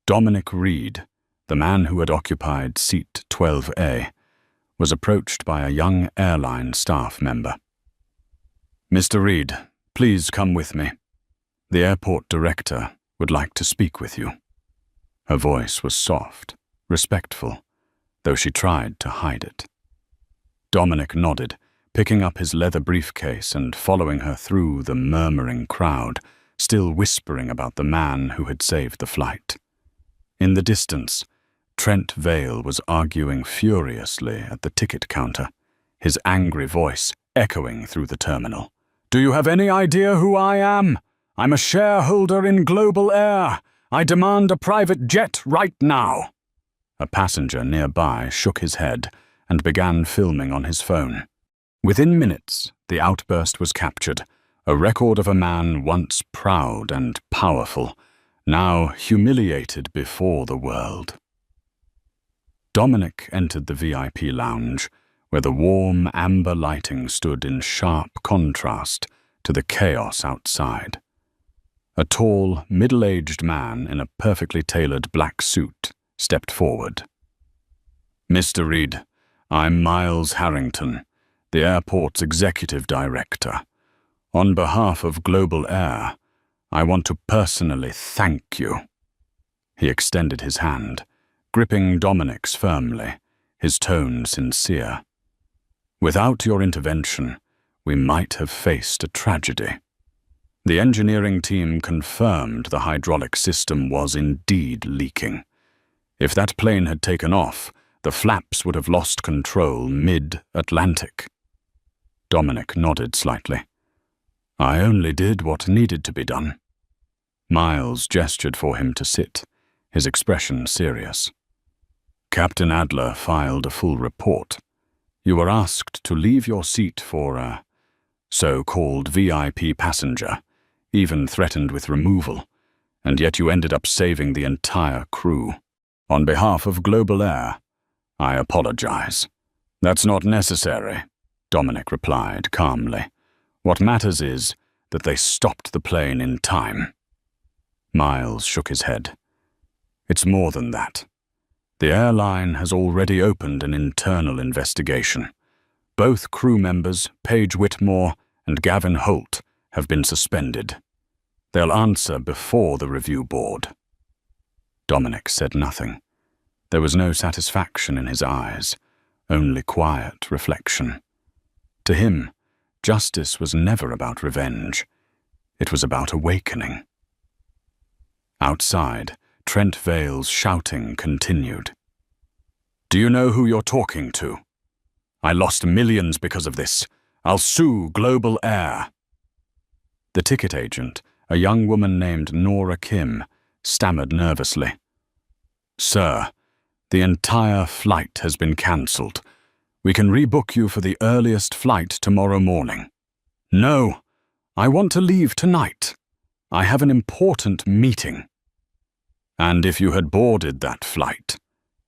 Dominic Reed, the man who had occupied seat 12A, was approached by a young airline staff member. "Mr. Reed, please come with me," The airport director would like to speak with you. Her voice was soft, respectful, though she tried to hide it. Dominic nodded, picking up his leather briefcase and following her through the murmuring crowd, still whispering about the man who had saved the flight. In the distance, Trent Vale was arguing furiously at the ticket counter, his angry voice echoing through the terminal. "Do you have any idea who I am? I'm a shareholder in Global Air. I demand a private jet right now." A passenger nearby shook his head and began filming on his phone. Within minutes, the outburst was captured, a record of a man once proud and powerful, now humiliated before the world. Dominic entered the VIP lounge, where the warm amber lighting stood in sharp contrast to the chaos outside. A tall, middle-aged man in a perfectly tailored black suit stepped forward. "Mr. Reed, I'm Miles Harrington, the airport's executive director. On behalf of Global Air, I want to personally thank you." He extended his hand, gripping Dominic's firmly, his tone sincere. "Without your intervention, we might have faced a tragedy." The engineering team confirmed the hydraulic system was indeed leaking. If that plane had taken off, the flaps would have lost control mid-Atlantic. Dominic nodded slightly. "I only did what needed to be done." Miles gestured for him to sit, his expression serious. "Captain Adler filed a full report. You were asked to leave your seat for a so-called VIP passenger, even threatened with removal, and yet you ended up saving the entire crew. On behalf of Global Air, I apologize." "That's not necessary," Dominic replied calmly. "What matters is that they stopped the plane in time." Miles shook his head. "It's more than that. The airline has already opened an internal investigation. Both crew members, Paige Whitmore and Gavin Holt, have been suspended. They'll answer before the review board." Dominic said nothing. There was no satisfaction in his eyes, only quiet reflection. To him, justice was never about revenge. It was about awakening. Outside, Trent Vale's shouting continued. "Do you know who you're talking to? I lost millions because of this. I'll sue Global Air." The ticket agent, a young woman named Nora Kim, stammered nervously. "Sir, the entire flight has been cancelled. We can rebook you for the earliest flight tomorrow morning." "No, I want to leave tonight. I have an important meeting." "And if you had boarded that flight,"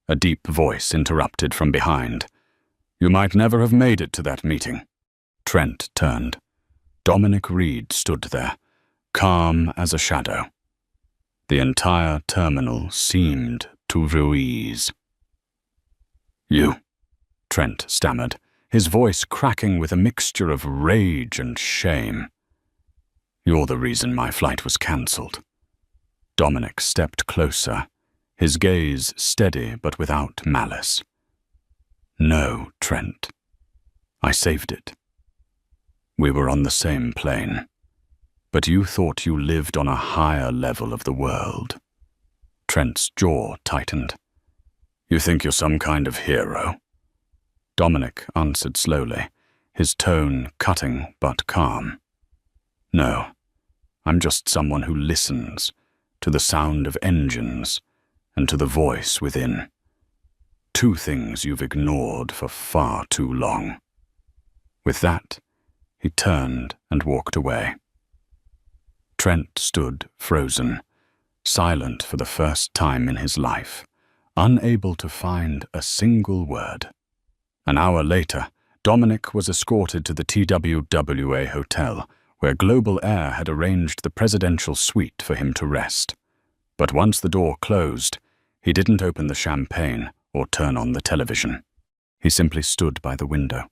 a deep voice interrupted from behind, "you might never have made it to that meeting." Trent turned. Dominic Reed stood there, calm as a shadow. The entire terminal seemed to freeze. "You," Trent stammered, his voice cracking with a mixture of rage and shame. "You're the reason my flight was cancelled." Dominic stepped closer, his gaze steady but without malice. "No, Trent. I saved it. We were on the same plane, but you thought you lived on a higher level of the world." Trent's jaw tightened. "You think you're some kind of hero?" Dominic answered slowly, his tone cutting but calm. "No, I'm just someone who listens to the sound of engines and to the voice within. Two things you've ignored for far too long." With that, he turned and walked away. Trent stood frozen, silent for the first time in his life, unable to find a single word. An hour later, Dominic was escorted to the TWWA hotel, where Global Air had arranged the presidential suite for him to rest. But once the door closed, he didn't open the champagne or turn on the television. He simply stood by the window,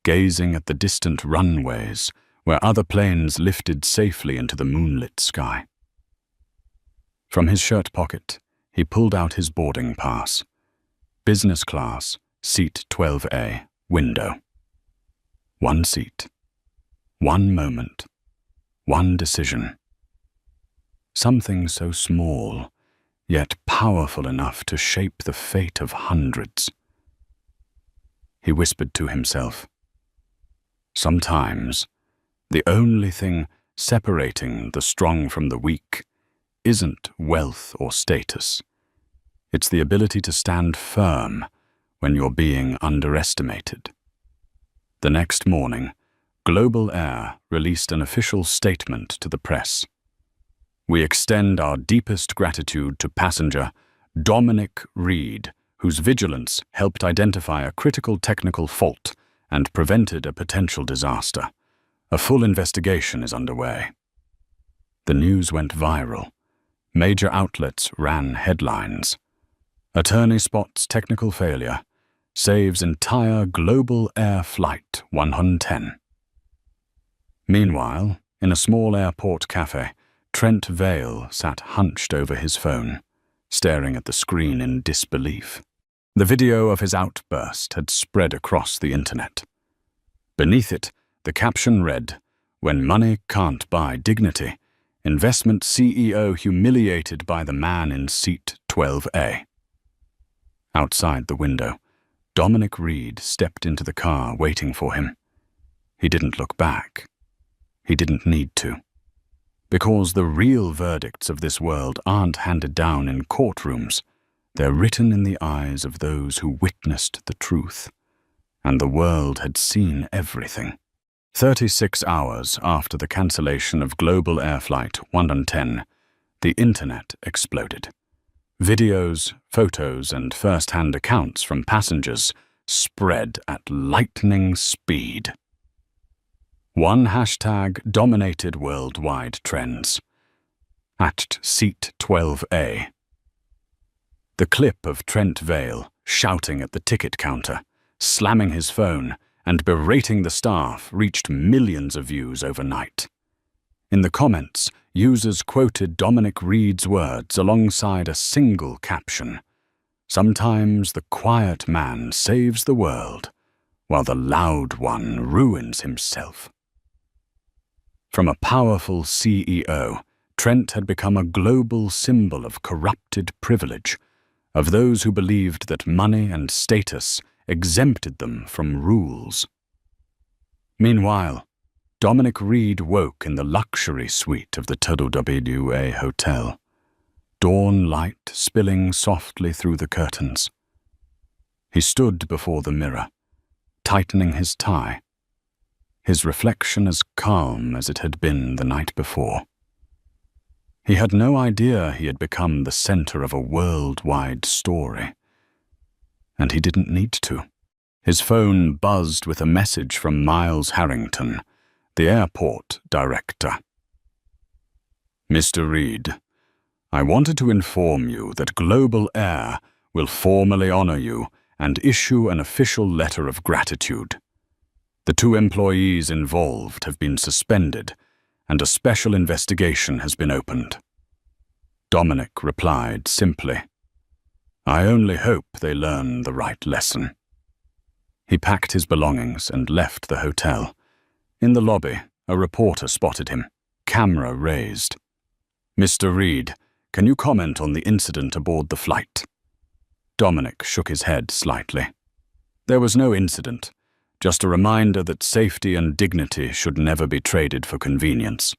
gazing at the distant runways where other planes lifted safely into the moonlit sky. From his shirt pocket, he pulled out his boarding pass. Business class, seat 12A, window. One seat. One moment. One decision. Something so small, yet powerful enough to shape the fate of hundreds. He whispered to himself, "Sometimes, the only thing separating the strong from the weak isn't wealth or status. It's the ability to stand firm when you're being underestimated." The next morning, Global Air released an official statement to the press. "We extend our deepest gratitude to passenger Dominic Reed, whose vigilance helped identify a critical technical fault and prevented a potential disaster. A full investigation is underway." The news went viral. Major outlets ran headlines. "Attorney spots technical failure. Saves entire Global Air Flight 110. Meanwhile, in a small airport cafe, Trent Vale sat hunched over his phone, staring at the screen in disbelief. The video of his outburst had spread across the internet. Beneath it, the caption read, "When money can't buy dignity, investment CEO humiliated by the man in seat 12A." Outside the window, Dominic Reed stepped into the car waiting for him. He didn't look back. He didn't need to. Because the real verdicts of this world aren't handed down in courtrooms. They're written in the eyes of those who witnessed the truth. And the world had seen everything. 36 hours after the cancellation of Global Air Flight 110, the internet exploded. Videos, photos, and first-hand accounts from passengers spread at lightning speed. One hashtag dominated worldwide trends. At seat 12A. The clip of Trent Vale shouting at the ticket counter, slamming his phone, and berating the staff reached millions of views overnight. In the comments, users quoted Dominic Reed's words alongside a single caption. "Sometimes the quiet man saves the world, while the loud one ruins himself." From a powerful CEO, Trent had become a global symbol of corrupted privilege, of those who believed that money and status exempted them from rules. Meanwhile, Dominic Reed woke in the luxury suite of the WWA Hotel, dawn light spilling softly through the curtains. He stood before the mirror, tightening his tie, his reflection as calm as it had been the night before. He had no idea he had become the center of a worldwide story. And he didn't need to. His phone buzzed with a message from Miles Harrington, the airport director. "Mr. Reed, I wanted to inform you that Global Air will formally honor you and issue an official letter of gratitude. The 2 employees involved have been suspended, and a special investigation has been opened." Dominic replied simply, "I only hope they learn the right lesson." He packed his belongings and left the hotel. In the lobby, a reporter spotted him, camera raised. "Mr. Reed, can you comment on the incident aboard the flight?" Dominic shook his head slightly. There was no incident, just a reminder that safety and dignity should never be traded for convenience.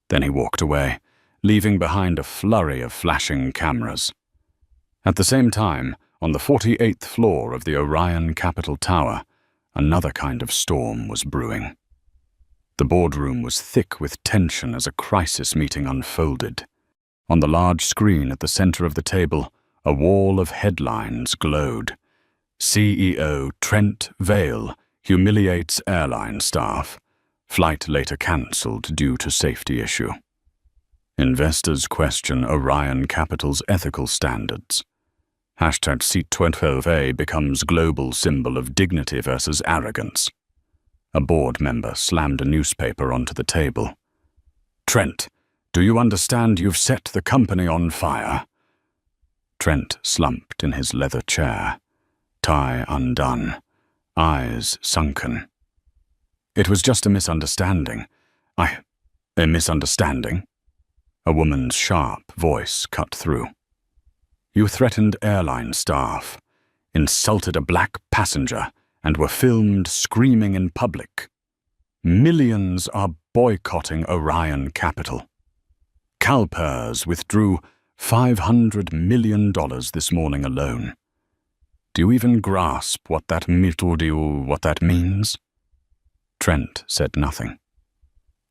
Then he walked away, leaving behind a flurry of flashing cameras. At the same time, on the 48th floor of the Orion Capitol Tower, another kind of storm was brewing. The boardroom was thick with tension as a crisis meeting unfolded. On the large screen at the center of the table, a wall of headlines glowed. CEO Trent Vale humiliates airline staff. Flight later cancelled due to safety issue. Investors question Orion Capital's ethical standards. Hashtag seat 12A becomes global symbol of dignity versus arrogance. A board member slammed a newspaper onto the table. "Trent, do you understand you've set the company on fire?" Trent slumped in his leather chair, tie undone, eyes sunken. "It was just a misunderstanding. A misunderstanding?" A woman's sharp voice cut through. "You threatened airline staff, insulted a black passenger, and were filmed screaming in public. Millions are boycotting Orion Capital. CalPERS withdrew $500 million this morning alone. Do you even grasp what that means?" Trent said nothing.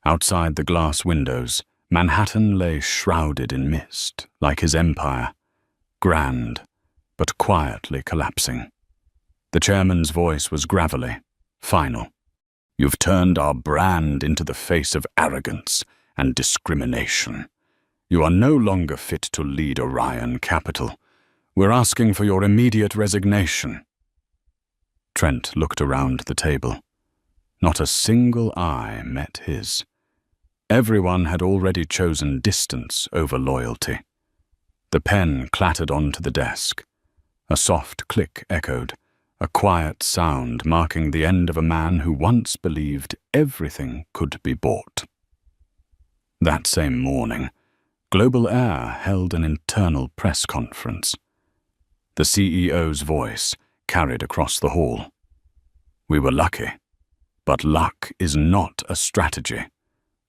Outside the glass windows, Manhattan lay shrouded in mist, like his empire, grand, but quietly collapsing. The chairman's voice was gravelly, final. "You've turned our brand into the face of arrogance and discrimination. You are no longer fit to lead Orion Capital. We're asking for your immediate resignation." Trent looked around the table. Not a single eye met his. Everyone had already chosen distance over loyalty. The pen clattered onto the desk. A soft click echoed, a quiet sound marking the end of a man who once believed everything could be bought. That same morning, Global Air held an internal press conference. The CEO's voice carried across the hall. "We were lucky, but luck is not a strategy.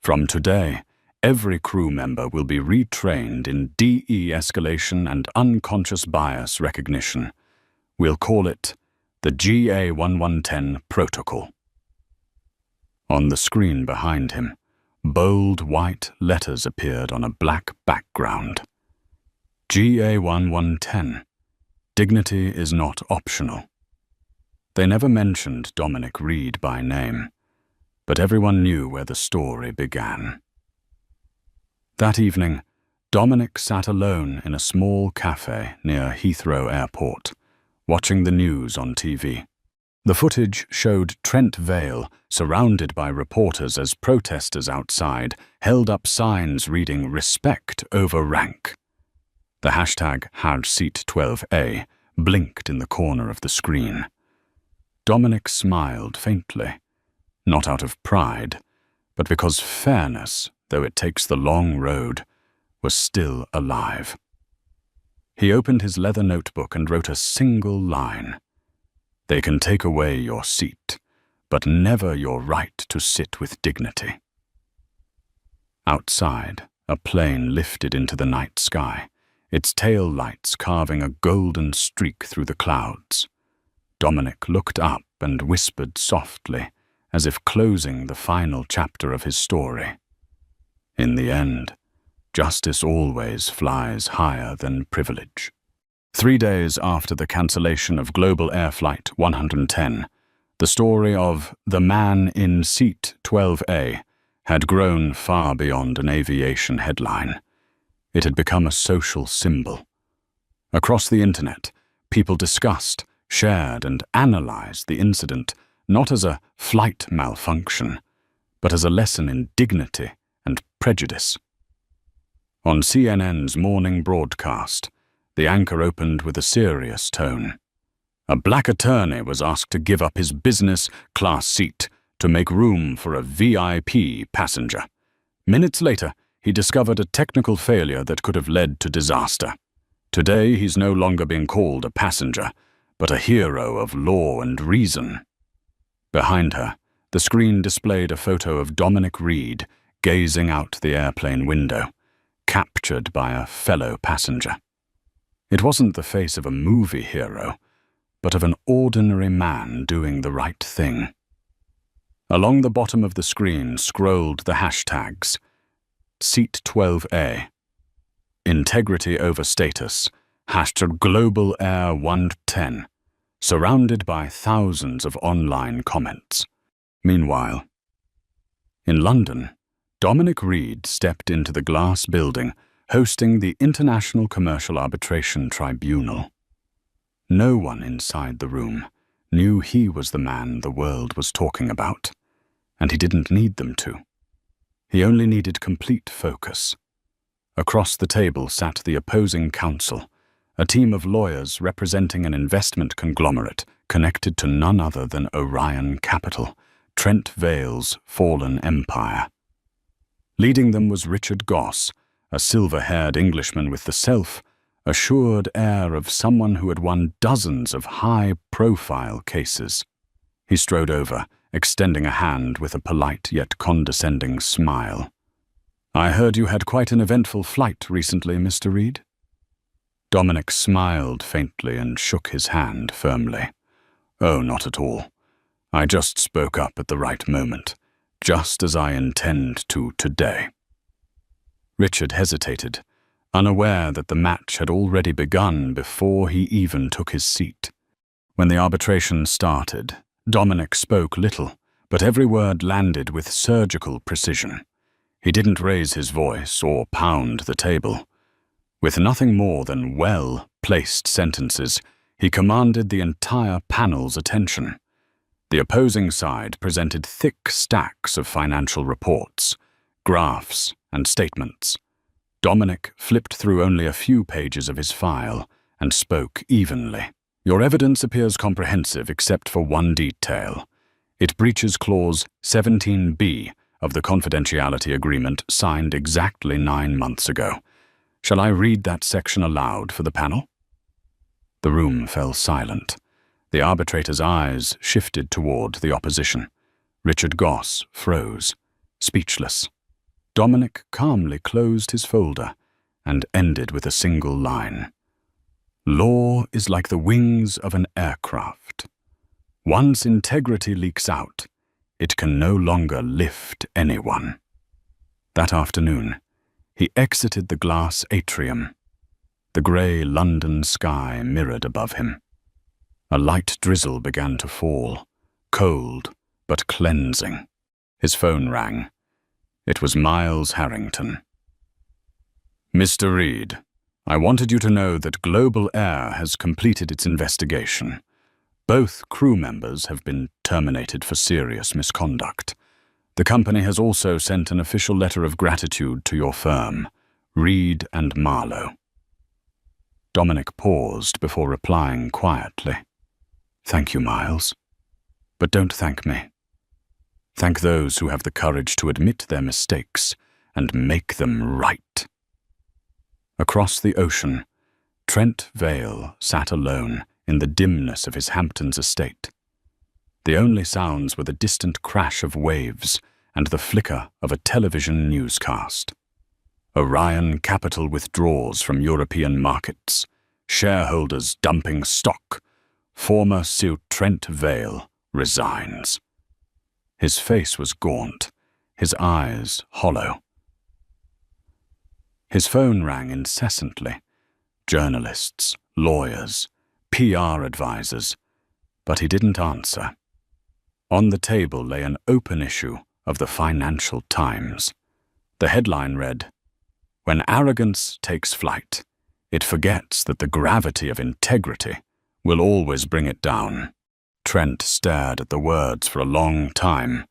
From today, every crew member will be retrained in de-escalation and unconscious bias recognition. We'll call it the GA1110 Protocol." On the screen behind him, bold white letters appeared on a black background. GA1110. Dignity is not optional. They never mentioned Dominic Reed by name, but everyone knew where the story began. That evening, Dominic sat alone in a small cafe near Heathrow Airport, watching the news on TV. The footage showed Trent Vale surrounded by reporters as protesters outside held up signs reading "Respect over rank." The hashtag #Seat12A blinked in the corner of the screen. Dominic smiled faintly, not out of pride, but because fairness, though it takes the long road, was still alive. He opened his leather notebook and wrote a single line. "They can take away your seat, but never your right to sit with dignity." Outside, a plane lifted into the night sky, its tail lights carving a golden streak through the clouds. Dominic looked up and whispered softly, as if closing the final chapter of his story. In the end, justice always flies higher than privilege. 3 days after the cancellation of Global Air Flight 110, the story of the man in Seat 12A had grown far beyond an aviation headline. It had become a social symbol. Across the internet, people discussed, shared, and analyzed the incident not as a flight malfunction, but as a lesson in dignity and prejudice. On CNN's morning broadcast, the anchor opened with a serious tone. A black attorney was asked to give up his business class seat to make room for a VIP passenger. Minutes later, he discovered a technical failure that could have led to disaster. Today, he's no longer being called a passenger, but a hero of law and reason. Behind her, the screen displayed a photo of Dominic Reed gazing out the airplane window, captured by a fellow passenger. It wasn't the face of a movie hero, but of an ordinary man doing the right thing. Along the bottom of the screen scrolled the hashtags: Seat 12A, Integrity over Status, #Global Air 110, surrounded by thousands of online comments. Meanwhile, in London, Dominic Reed stepped into the glass building hosting the International Commercial Arbitration Tribunal. No one inside the room knew he was the man the world was talking about. and he didn't need them to. He only needed complete focus. Across the table sat the opposing counsel, a team of lawyers representing an investment conglomerate connected to none other than Orion Capital, Trent Vale's fallen empire. Leading them was Richard Goss, a silver-haired Englishman with the self-assured air of someone who had won dozens of high-profile cases. He strode over, extending a hand with a polite yet condescending smile. "I heard you had quite an eventful flight recently, Mr. Reed." Dominic smiled faintly and shook his hand firmly. "Oh, not at all. I just spoke up at the right moment, just as I intend to today." Richard hesitated, unaware that the match had already begun before he even took his seat. When the arbitration started, Dominic spoke little, but every word landed with surgical precision. He didn't raise his voice or pound the table. With nothing more than well-placed sentences, he commanded the entire panel's attention. The opposing side presented thick stacks of financial reports, graphs, and statements. Dominic flipped through only a few pages of his file and spoke evenly. "Your evidence appears comprehensive except for one detail. It breaches Clause 17B of the confidentiality agreement signed exactly 9 months ago. Shall I read that section aloud for the panel?" The room fell silent. The arbitrator's eyes shifted toward the opposition. Richard Goss froze, speechless. Dominic calmly closed his folder and ended with a single line. "Law is like the wings of an aircraft. Once integrity leaks out, it can no longer lift anyone." That afternoon, he exited the glass atrium. The grey London sky mirrored above him. A light drizzle began to fall, cold but cleansing. His phone rang. It was Miles Harrington. "Mr. Reed, I wanted you to know that Global Air has completed its investigation. Both crew members have been terminated for serious misconduct. The company has also sent an official letter of gratitude to your firm, Reed and Marlowe." Dominic paused before replying quietly. "Thank you, Miles. But don't thank me. Thank those who have the courage to admit their mistakes and make them right." Across the ocean, Trent Vale sat alone in the dimness of his Hamptons estate. The only sounds were the distant crash of waves and the flicker of a television newscast. Orion Capital withdraws from European markets, shareholders dumping stock, former Sir Trent Vale resigns. His face was gaunt, his eyes hollow. His phone rang incessantly. Journalists, lawyers, PR advisors, but he didn't answer. On the table lay an open issue of the Financial Times. The headline read, "When arrogance takes flight, it forgets that the gravity of integrity will always bring it down." Trent stared at the words for a long time,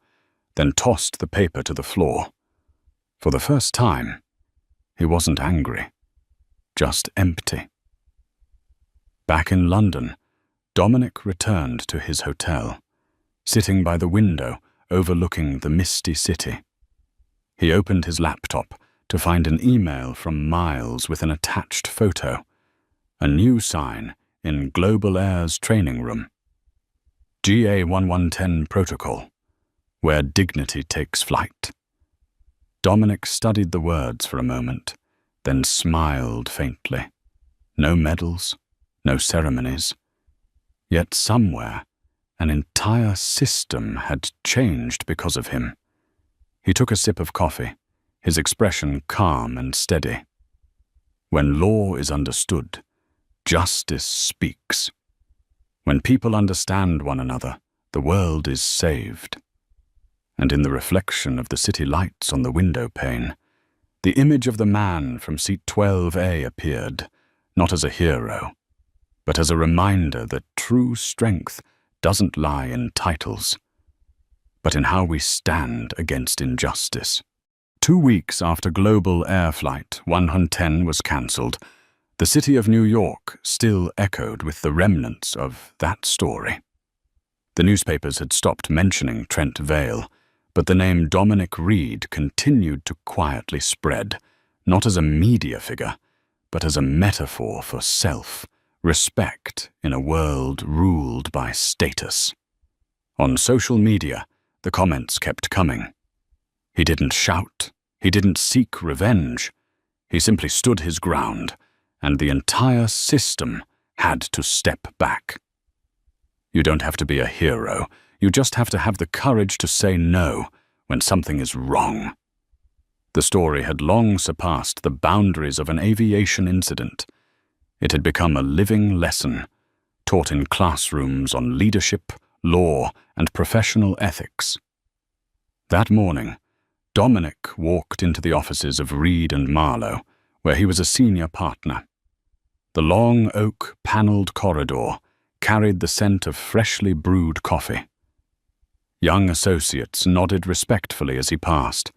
then tossed the paper to the floor. For the first time, he wasn't angry, just empty. Back in London, Dominic returned to his hotel, sitting by the window overlooking the misty city. He opened his laptop to find an email from Miles with an attached photo, a new sign in Global Air's training room. GA1110 Protocol, where dignity takes flight. Dominic studied the words for a moment, then smiled faintly. No medals, no ceremonies. Yet somewhere, an entire system had changed because of him. He took a sip of coffee, his expression calm and steady. When law is understood, justice speaks. When people understand one another, the world is saved. And in the reflection of the city lights on the window pane, the image of the man from seat 12A appeared, not as a hero, but as a reminder that true strength doesn't lie in titles. but in how we stand against injustice. 2 weeks after Global Air Flight 110 was cancelled, the city of New York still echoed with the remnants of that story. The newspapers had stopped mentioning Trent Vale, but the name Dominic Reed continued to quietly spread, not as a media figure, but as a metaphor for self-respect in a world ruled by status. On social media, the comments kept coming. He didn't shout, he didn't seek revenge, he simply stood his ground, and the entire system had to step back. You don't have to be a hero, you just have to have the courage to say no when something is wrong. The story had long surpassed the boundaries of an aviation incident. It had become a living lesson, taught in classrooms on leadership, law, and professional ethics. That morning, Dominic walked into the offices of Reed and Marlowe, where he was a senior partner. The long oak panelled corridor carried the scent of freshly brewed coffee. Young associates nodded respectfully as he passed,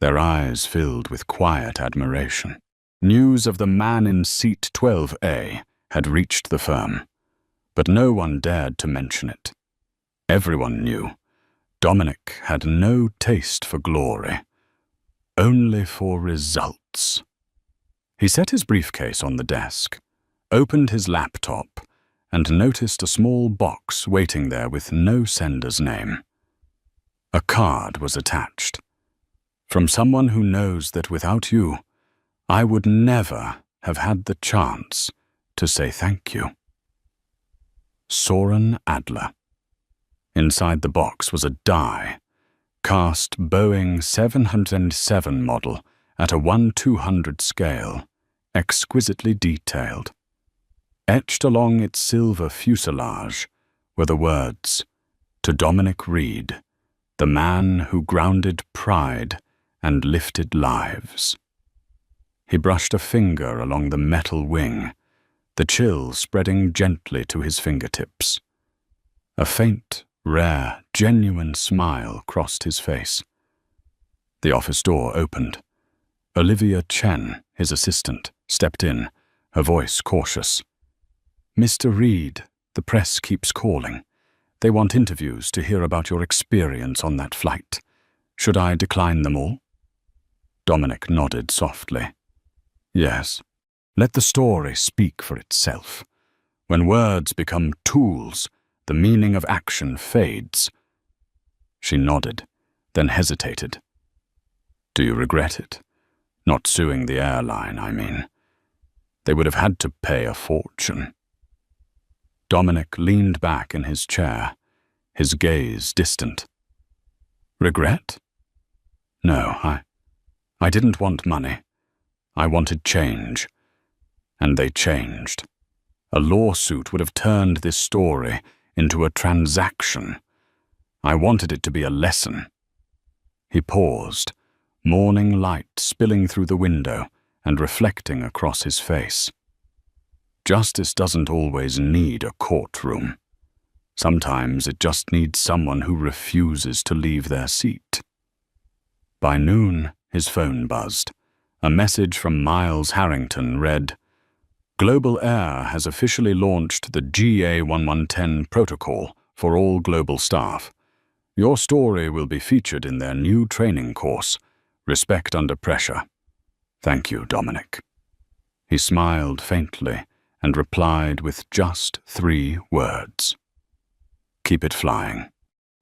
their eyes filled with quiet admiration. News of the man in seat 12A had reached the firm, but no one dared to mention it. Everyone knew Dominic had no taste for glory, only for results. He set his briefcase on the desk, opened his laptop, and noticed a small box waiting there with no sender's name. A card was attached. From someone who knows that without you, I would never have had the chance to say thank you. Soren Adler. Inside the box was a die, cast Boeing 707 model at a 1/200 scale, exquisitely detailed. Etched along its silver fuselage were the words, "To Dominic Reed, the man who grounded pride and lifted lives." He brushed a finger along the metal wing, the chill spreading gently to his fingertips. A faint, rare, genuine smile crossed his face. The office door opened. Olivia Chen, his assistant, stepped in, her voice cautious. "Mr. Reed, the press keeps calling. They want interviews to hear about your experience on that flight. Should I decline them all?" Dominic nodded softly. "Yes. Let the story speak for itself. When words become tools, the meaning of action fades." She nodded, then hesitated. "Do you regret it? Not suing the airline, I mean. They would have had to pay a fortune." Dominic leaned back in his chair, his gaze distant. "Regret? No, I didn't want money. I wanted change. And they changed. A lawsuit would have turned this story into a transaction. I wanted it to be a lesson." He paused, morning light spilling through the window and reflecting across his face. Justice doesn't always need a courtroom. Sometimes it just needs someone who refuses to leave their seat. By noon, his phone buzzed. A message from Miles Harrington read, "Global Air has officially launched the GA1110 protocol for all global staff. Your story will be featured in their new training course, Respect Under Pressure. Thank you, Dominic." He smiled faintly and replied with just 3 words. "Keep it flying."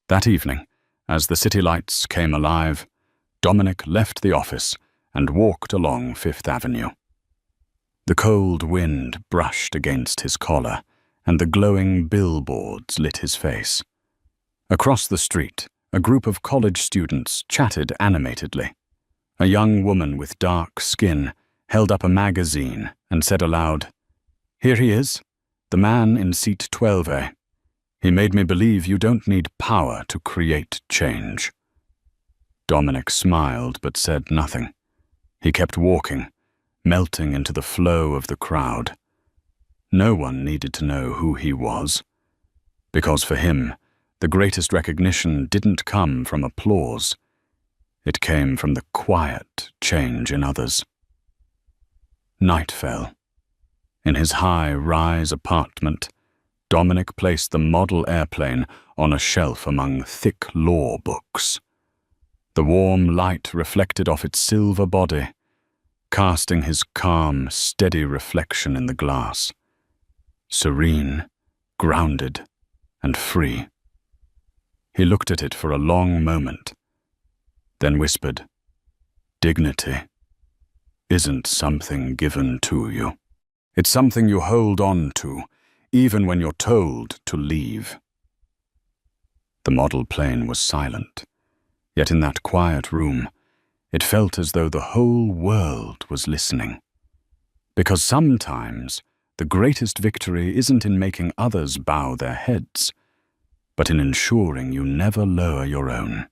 That evening, as the city lights came alive, Dominic left the office and walked along Fifth Avenue. The cold wind brushed against his collar, and the glowing billboards lit his face. Across the street, a group of college students chatted animatedly. A young woman with dark skin held up a magazine and said aloud, "Here he is, the man in seat 12A. He made me believe you don't need power to create change." Dominic smiled but said nothing. He kept walking, melting into the flow of the crowd. No one needed to know who he was, because for him, the greatest recognition didn't come from applause. It came from the quiet change in others. Night fell. In his high-rise apartment, Dominic placed the model airplane on a shelf among thick law books. The warm light reflected off its silver body, casting his calm, steady reflection in the glass. Serene, grounded, and free. He looked at it for a long moment, then whispered, "Dignity isn't something given to you. It's something you hold on to, even when you're told to leave." The model plane was silent, yet in that quiet room, it felt as though the whole world was listening. Because sometimes the greatest victory isn't in making others bow their heads, but in ensuring you never lower your own.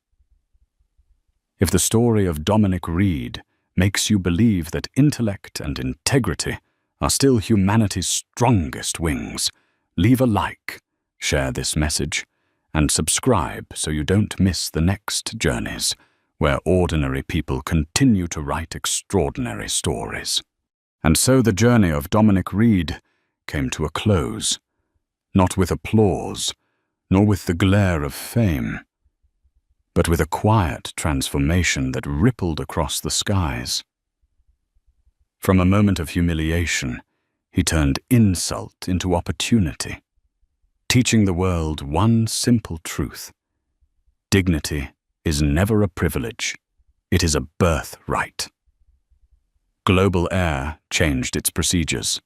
If the story of Dominic Reed makes you believe that intellect and integrity are still humanity's strongest wings, leave a like, share this message, and subscribe so you don't miss the next journeys where ordinary people continue to write extraordinary stories. And so the journey of Dominic Reed came to a close, not with applause, nor with the glare of fame, but with a quiet transformation that rippled across the skies. From a moment of humiliation, he turned insult into opportunity, teaching the world one simple truth: dignity is never a privilege, it is a birthright. Global Air changed its procedures.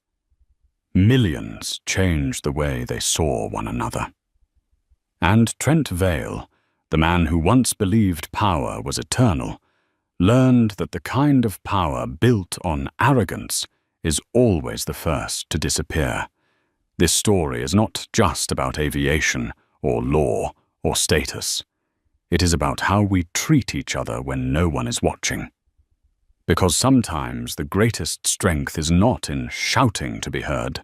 Millions changed the way they saw one another. And Trent Vale, the man who once believed power was eternal, learned that the kind of power built on arrogance is always the first to disappear. This story is not just about aviation or law or status. It is about how we treat each other when no one is watching. Because sometimes the greatest strength is not in shouting to be heard,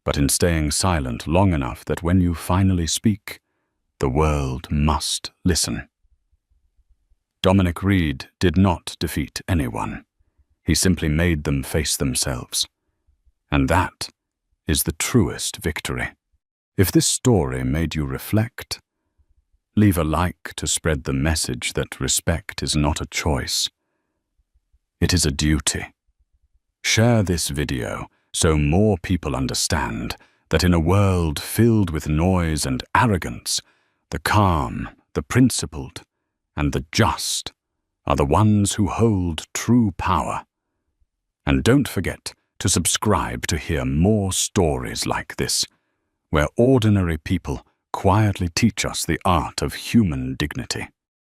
but in staying silent long enough that when you finally speak, the world must listen. Dominic Reed did not defeat anyone. He simply made them face themselves. And that is the truest victory. If this story made you reflect, leave a like to spread the message that respect is not a choice. It is a duty. Share this video so more people understand that in a world filled with noise and arrogance, the calm, the principled, and the just are the ones who hold true power. And don't forget to subscribe to hear more stories like this, where ordinary people quietly teach us the art of human dignity.